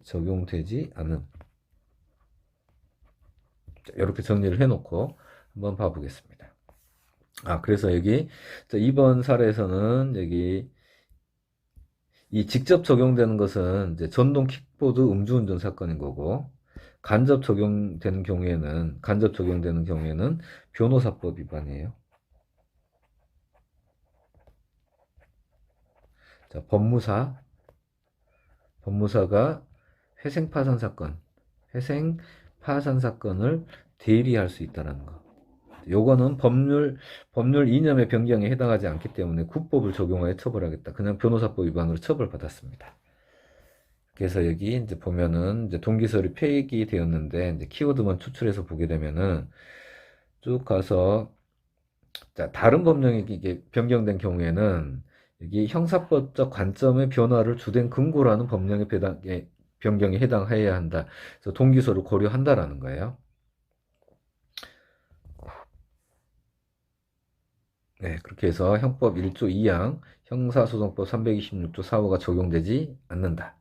않은. 자, 이렇게 정리를 해놓고 한번 봐보겠습니다. 그래서 여기 자, 이번 사례에서는 여기 이 직접 적용되는 것은 이제 전동 킥보드 음주운전 사건인 거고, 간접 적용되는 경우에는 변호사법 위반이에요. 자, 법무사가 회생 파산 사건을 대리할 수 있다는 거. 요거는 법률 이념의 변경에 해당하지 않기 때문에 구법을 적용하여 처벌하겠다. 그냥 변호사법 위반으로 처벌받았습니다. 그래서 여기 이제 보면은 이제 동기설이 폐기되었는데, 이제 키워드만 추출해서 보게 되면은 쭉 가서, 자, 다른 법령이 이게 변경된 경우에는 여기 형사법적 관점의 변화를 주된 근거라는 법령의 변경에 해당해야 한다. 그래서 동기설을 고려한다라는 거예요. 네, 그렇게 해서 형법 1조 2항, 형사소송법 326조 4호가 적용되지 않는다.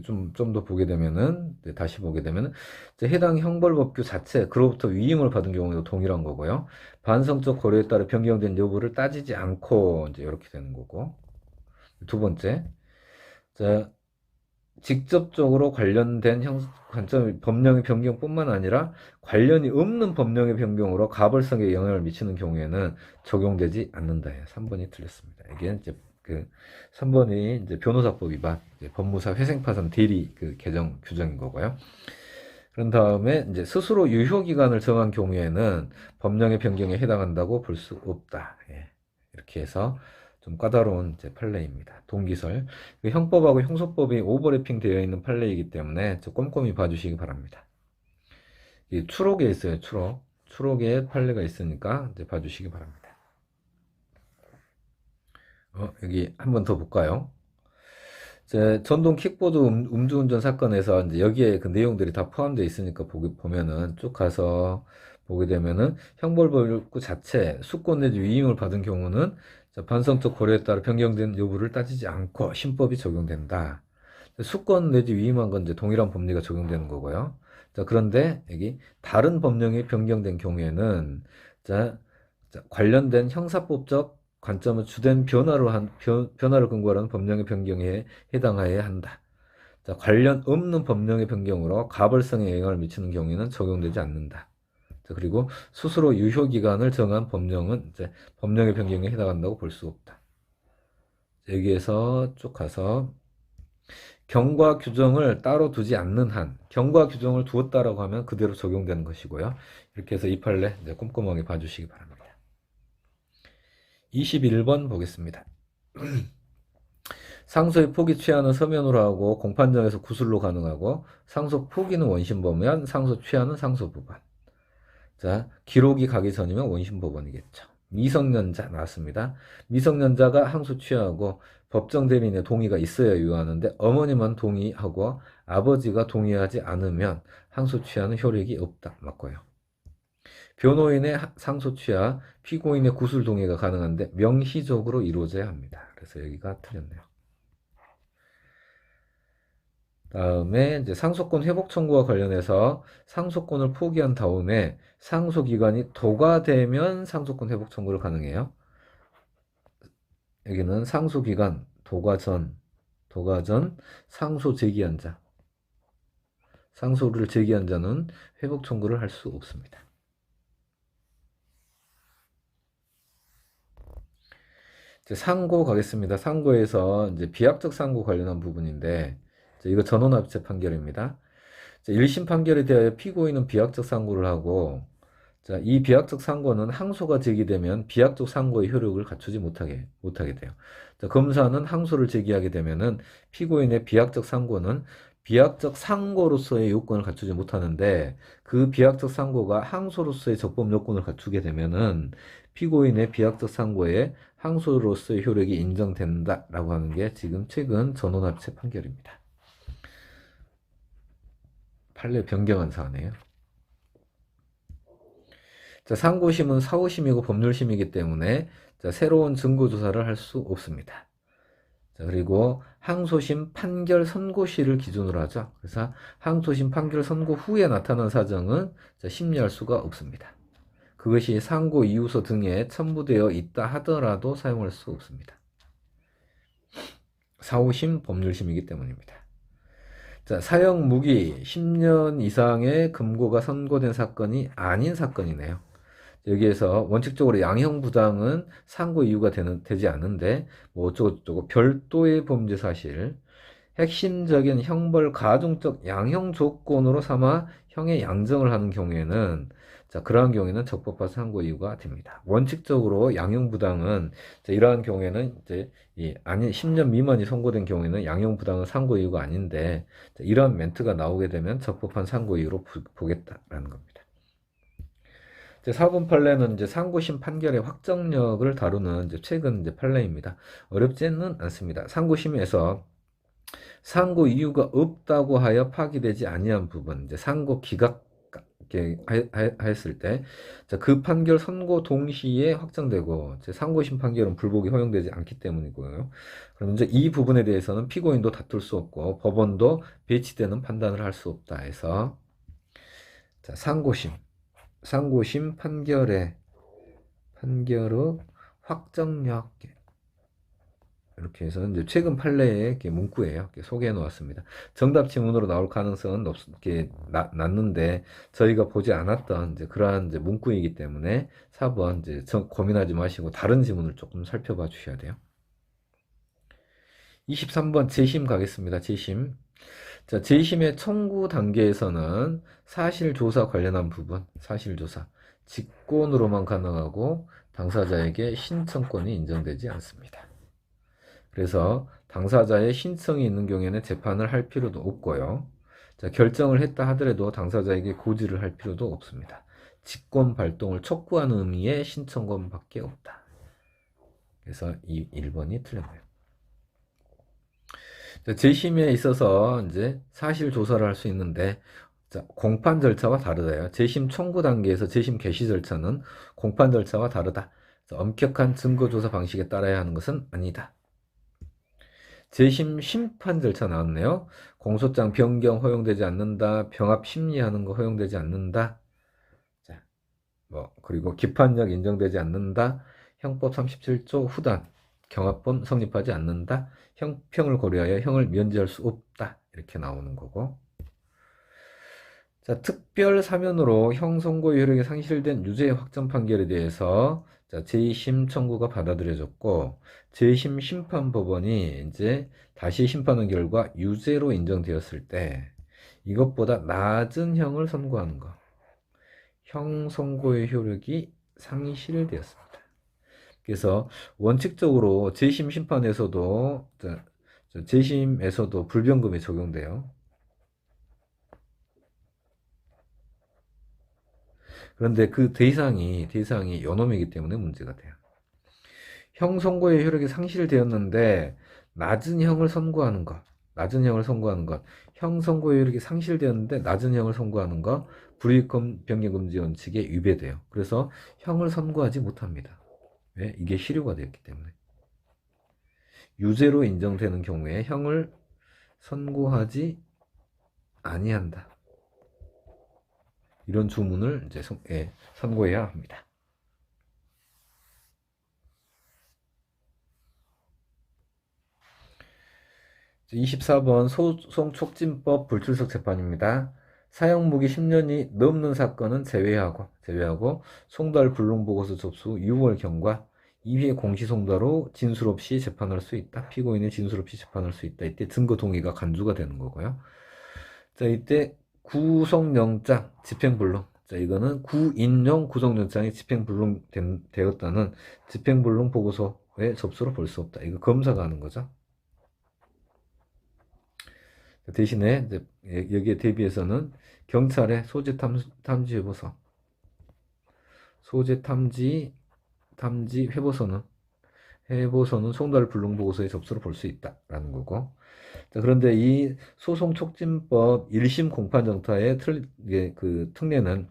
좀 더 보게 되면은, 네, 다시 보게 되면은, 해당 형벌법규 자체, 그로부터 위임을 받은 경우도 동일한 거고요. 반성적 고려에 따라 변경된 여부를 따지지 않고, 이제 이렇게 되는 거고. 두 번째, 자, 직접적으로 관련된 법령의 변경뿐만 아니라 관련이 없는 법령의 변경으로 가벌성에 영향을 미치는 경우에는 적용되지 않는다예요. 3번이 틀렸습니다. 이게 이제 3번이 이제 변호사법 위반, 이제 법무사 회생파산 대리 개정 규정인 거고요. 그런 다음에 이제 스스로 유효기간을 정한 경우에는 법령의 변경에 해당한다고 볼 수 없다. 예. 이렇게 해서 좀 까다로운 이제 판례입니다. 동기설. 그 형법하고 형소법이 오버래핑 되어 있는 판례이기 때문에 좀 꼼꼼히 봐주시기 바랍니다. 이 추록에 있어요. 추록. 추록에 판례가 있으니까 이제 봐주시기 바랍니다. 여기 한 번 더 볼까요? 이제 전동 킥보드 음주운전 사건에서 이제 여기에 그 내용들이 다 포함되어 있으니까 보면은 쭉 가서 보게 되면은 형벌벌구 자체 수권 내지 위임을 받은 경우는 자, 반성적 고려에 따라 변경된 여부를 따지지 않고 신법이 적용된다. 수권 내지 위임한 건 이제 동일한 법리가 적용되는 거고요. 자, 그런데 여기 다른 법령이 변경된 경우에는 자, 관련된 형사법적 관점을 주된 변화를 근거로 하는 법령의 변경에 해당하여야 한다. 자, 관련 없는 법령의 변경으로 가벌성에 영향을 미치는 경우에는 적용되지 않는다. 자, 그리고 스스로 유효기간을 정한 법령은 이제 법령의 변경에 해당한다고 볼 수 없다. 여기에서 쭉 가서 경과 규정을 따로 두지 않는 한, 경과 규정을 두었다라고 하면 그대로 적용되는 것이고요. 이렇게 해서 이 판례 이제 꼼꼼하게 봐주시기 바랍니다. 21번 보겠습니다. 상소의 포기 취하는 서면으로 하고 공판장에서 구술로 가능하고 상소 포기는 원심법원, 상소 취하는 상소법원. 자, 기록이 가기 전이면 원심법원이겠죠. 미성년자 나왔습니다. 미성년자가 항소 취하고 법정 대리인의 동의가 있어야 유효하는데 어머니만 동의하고 아버지가 동의하지 않으면 항소 취하는 효력이 없다. 맞고요. 변호인의 상소 취하, 피고인의 구술 동의가 가능한데 명시적으로 이루어져야 합니다. 그래서 여기가 틀렸네요. 다음에 이제 상소권 회복 청구와 관련해서 상소권을 포기한 다음에 상소 기간이 도가되면 상소권 회복 청구를 가능해요. 여기는 상소 기간 도가 전 상소 제기한 자. 상소를 제기한 자는 회복 청구를 할 수 없습니다. 이제 상고 가겠습니다. 상고에서 이제 비약적 상고 관련한 부분인데 이거 전원합체 판결입니다. 1심 판결에 대하여 피고인은 비약적 상고를 하고 자, 이 비약적 상고는 항소가 제기되면 비약적 상고의 효력을 갖추지 못하게 돼요. 자, 검사는 항소를 제기하게 되면은 피고인의 비약적 상고는 비약적 상고로서의 요건을 갖추지 못하는데 그 비약적 상고가 항소로서의 적법 요건을 갖추게 되면은 피고인의 비약적 상고에 항소로서의 효력이 인정된다라고 하는 게 지금 최근 전원합체 판결입니다. 판례 변경한 사안이에요. 자, 상고심은 사후심이고 법률심이기 때문에 자, 새로운 증거조사를 할 수 없습니다. 자, 그리고 항소심 판결 선고시를 기준으로 하죠. 그래서 항소심 판결 선고 후에 나타난 사정은 자, 심리할 수가 없습니다. 그것이 상고 이유서 등에 첨부되어 있다 하더라도 사용할 수 없습니다. 사후심 법률심이기 때문입니다. 자, 사형 무기 10년 이상의 금고가 선고된 사건이 아닌 사건이네요. 여기에서 원칙적으로 양형부당은 상고 이유가 되지 않는데 뭐 어쩌고저쩌고 별도의 범죄 사실, 핵심적인 형벌 가중적 양형 조건으로 삼아 형의 양정을 하는 경우에는 자, 그러한 경우에는 적법한 상고 이유가 됩니다. 원칙적으로 양형부당은 이러한 경우에는 이제 아니 10년 미만이 선고된 경우에는 양형부당은 상고 이유가 아닌데 자, 이러한 멘트가 나오게 되면 적법한 상고 이유로 보겠다라는 겁니다. 4번 판례는 이제 상고심 판결의 확정력을 다루는 이제 최근 이제 판례입니다. 어렵지는 않습니다. 상고심에서 상고 이유가 없다고 하여 파기되지 아니한 부분, 이제 상고 기각 하였을 때, 자, 그 판결 선고 동시에 확정되고, 상고심 판결은 불복이 허용되지 않기 때문이고요. 그럼 이제 이 부분에 대해서는 피고인도 다툴 수 없고, 법원도 배치되는 판단을 할 수 없다 해서, 자, 상고심 판결의 확정력. 이렇게 해서 이제 최근 판례의 문구예요. 이렇게 소개해 놓았습니다. 정답 지문으로 나올 가능성은 낮는데 저희가 보지 않았던 이제 그러한 이제 문구이기 때문에 4번 이제 고민하지 마시고 다른 지문을 조금 살펴봐 주셔야 돼요. 23번 재심 가겠습니다. 재심. 자, 제2심의 청구 단계에서는 사실조사 관련한 부분, 사실조사, 직권으로만 가능하고 당사자에게 신청권이 인정되지 않습니다. 그래서 당사자의 신청이 있는 경우에는 재판을 할 필요도 없고요. 자, 결정을 했다 하더라도 당사자에게 고지를 할 필요도 없습니다. 직권 발동을 촉구하는 의미의 신청권밖에 없다. 그래서 이 1번이 틀렸네요. 재심에 있어서 이제 사실 조사를 할 수 있는데, 자, 공판 절차와 다르다요. 재심 청구 단계에서 재심 개시 절차는 공판 절차와 다르다. 엄격한 증거 조사 방식에 따라야 하는 것은 아니다. 재심 심판 절차 나왔네요. 공소장 변경 허용되지 않는다. 병합 심리하는 거 허용되지 않는다. 자, 그리고 기판력 인정되지 않는다. 형법 37조 후단 경합본 성립하지 않는다. 형평을 고려하여 형을 면제할 수 없다. 이렇게 나오는 거고. 자, 특별 사면으로 형 선고의 효력이 상실된 유죄 확정 판결에 대해서 자, 제2심 청구가 받아들여졌고, 제2심 심판법원이 이제 다시 심판한 결과 유죄로 인정되었을 때 이것보다 낮은 형을 선고하는 거. 형 선고의 효력이 상실되었습니다. 그래서 원칙적으로 재심 심판에서도 재심에서도 불변금이 적용돼요. 그런데 그 대상이 요놈이기 때문에 문제가 돼요. 형 선고의 효력이 상실되었는데 낮은 형을 선고하는 것, 형 선고의 효력이 상실되었는데 낮은 형을 선고하는 것, 불이익 병역금지 원칙에 위배돼요. 그래서 형을 선고하지 못합니다. 왜? 이게 실효가 되었기 때문에. 유죄로 인정되는 경우에 형을 선고하지 아니한다. 이런 주문을 이제 선고해야 합니다. 자, 24번 소송촉진법 불출석 재판입니다. 사형무기 10년이 넘는 사건은 제외하고 송달 불능보고서 접수 6월 경과 2회 공시송달로 진술 없이 재판할 수 있다. 피고인은 진술 없이 재판할 수 있다. 이때 증거 동의가 간주가 되는 거고요. 자, 이때 구속영장 집행불능. 자, 이거는 구인용 구속영장이 집행불능 되었다는 집행불능 보고서의 접수로 볼 수 없다. 이거 검사가 하는 거죠. 대신에 이제 여기에 대비해서는 경찰의 소재 탐지 회보서, 회보서는 송달 불능 보고서의 접수로 볼 수 있다라는 거고. 자, 그런데 이 소송촉진법 1심 공판정타의 그 특례는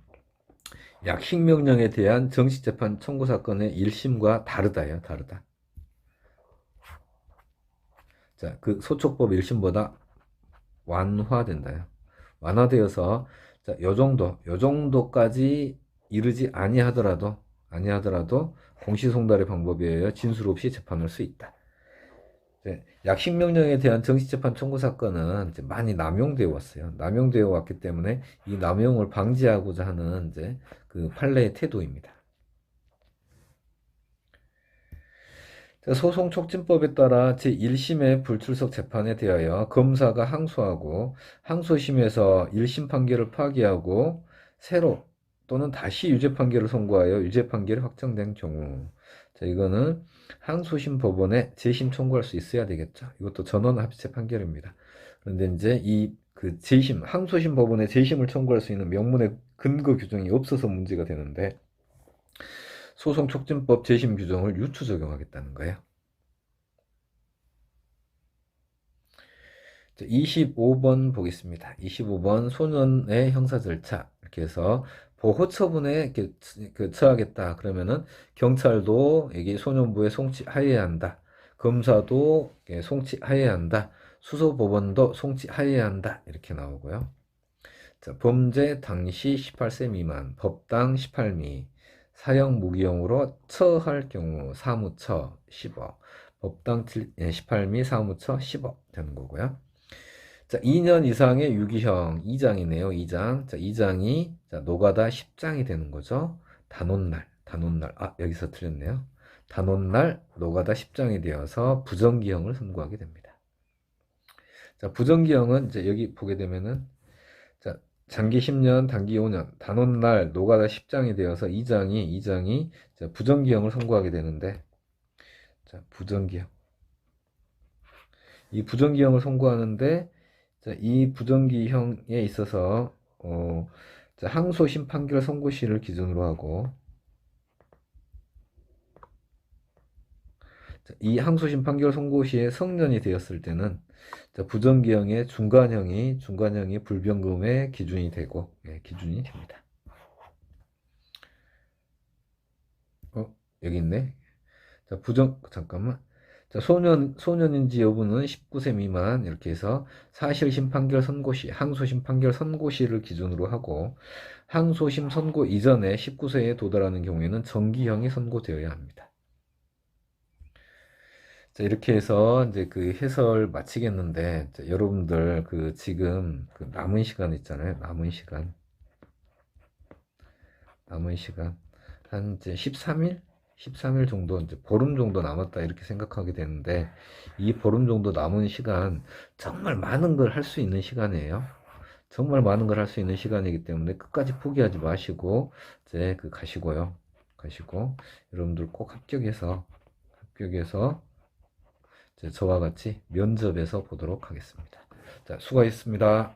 약식명령에 대한 정식재판 청구 사건의 1심과 다르다요. 다르다. 자, 그 소촉법 1심보다 완화된다요. 완화되어서 자, 요 정도까지 이르지 아니하더라도 공시송달의 방법에 의하여 진술 없이 재판할 수 있다. 약식명령에 대한 정식재판 청구 사건은 이제 많이 남용되어 왔어요. 남용되어 왔기 때문에 이 남용을 방지하고자 하는 이제 그 판례의 태도입니다. 소송촉진법에 따라 제1심의 불출석 재판에 대하여 검사가 항소하고 항소심에서 1심 판결을 파기하고 새로 또는 다시 유죄 판결을 선고하여 유죄 판결이 확정된 경우, 자, 이거는 항소심 법원에 재심 청구할 수 있어야 되겠죠. 이것도 전원 합의체 판결입니다. 그런데 이제 그 재심, 항소심 법원에 재심을 청구할 수 있는 명문의 근거 규정이 없어서 문제가 되는데, 소송촉진법 재심 규정을 유추 적용하겠다는 거예요. 25번 보겠습니다. 25번 소년의 형사 절차. 이렇게 해서 보호 처분에 처하겠다. 그러면은 경찰도 여기 소년부에 송치하여야 한다. 검사도 송치하여야 한다. 수소법원도 송치하여야 한다. 이렇게 나오고요. 자, 범죄 당시 18세 미만, 법당 18미, 사형 무기형으로 처할 경우 사무처 10억, 법당 18미, 사무처 10억 되는 거고요. 자, 2년 이상의 유기형 2장이네요. 2장. 자, 2장이 노가다 10장이 되는 거죠. 단오날. 여기서 틀렸네요. 단오날 노가다 10장이 되어서 부정기형을 선고하게 됩니다. 자, 부정기형은 이제 여기 보게 되면은, 자, 장기 10년, 단기 5년, 단오날 노가다 10장이 되어서 2장이 부정기형을 선고하게 되는데, 자, 부정기형. 이 부정기형을 선고하는데, 자, 이 부정기형에 있어서, 자, 항소심 판결 선고시를 기준으로 하고, 자, 이 항소심 판결 선고시에 성년이 되었을 때는, 자, 부정기형의 중간형이 불변금의 기준이 되고, 예, 기준이 됩니다. 여기 있네. 자, 잠깐만. 자, 소년인지 여부는 19세 미만, 이렇게 해서 사실심 판결 선고시, 항소심 판결 선고시를 기준으로 하고, 항소심 선고 이전에 19세에 도달하는 경우에는 정기형이 선고되어야 합니다. 자, 이렇게 해서 이제 그 해설 마치겠는데, 자, 여러분들 그 지금 그 남은 시간 있잖아요. 남은 시간. 한 이제 13일? 13일 정도, 이제 보름 정도 남았다 이렇게 생각하게 되는데, 이 보름 정도 남은 시간, 정말 많은 걸 할 수 있는 시간이에요. 정말 많은 걸 할 수 있는 시간이기 때문에 끝까지 포기하지 마시고, 이제 그 가시고, 여러분들 꼭 합격해서, 이제 저와 같이 면접에서 보도록 하겠습니다. 자, 수고하셨습니다.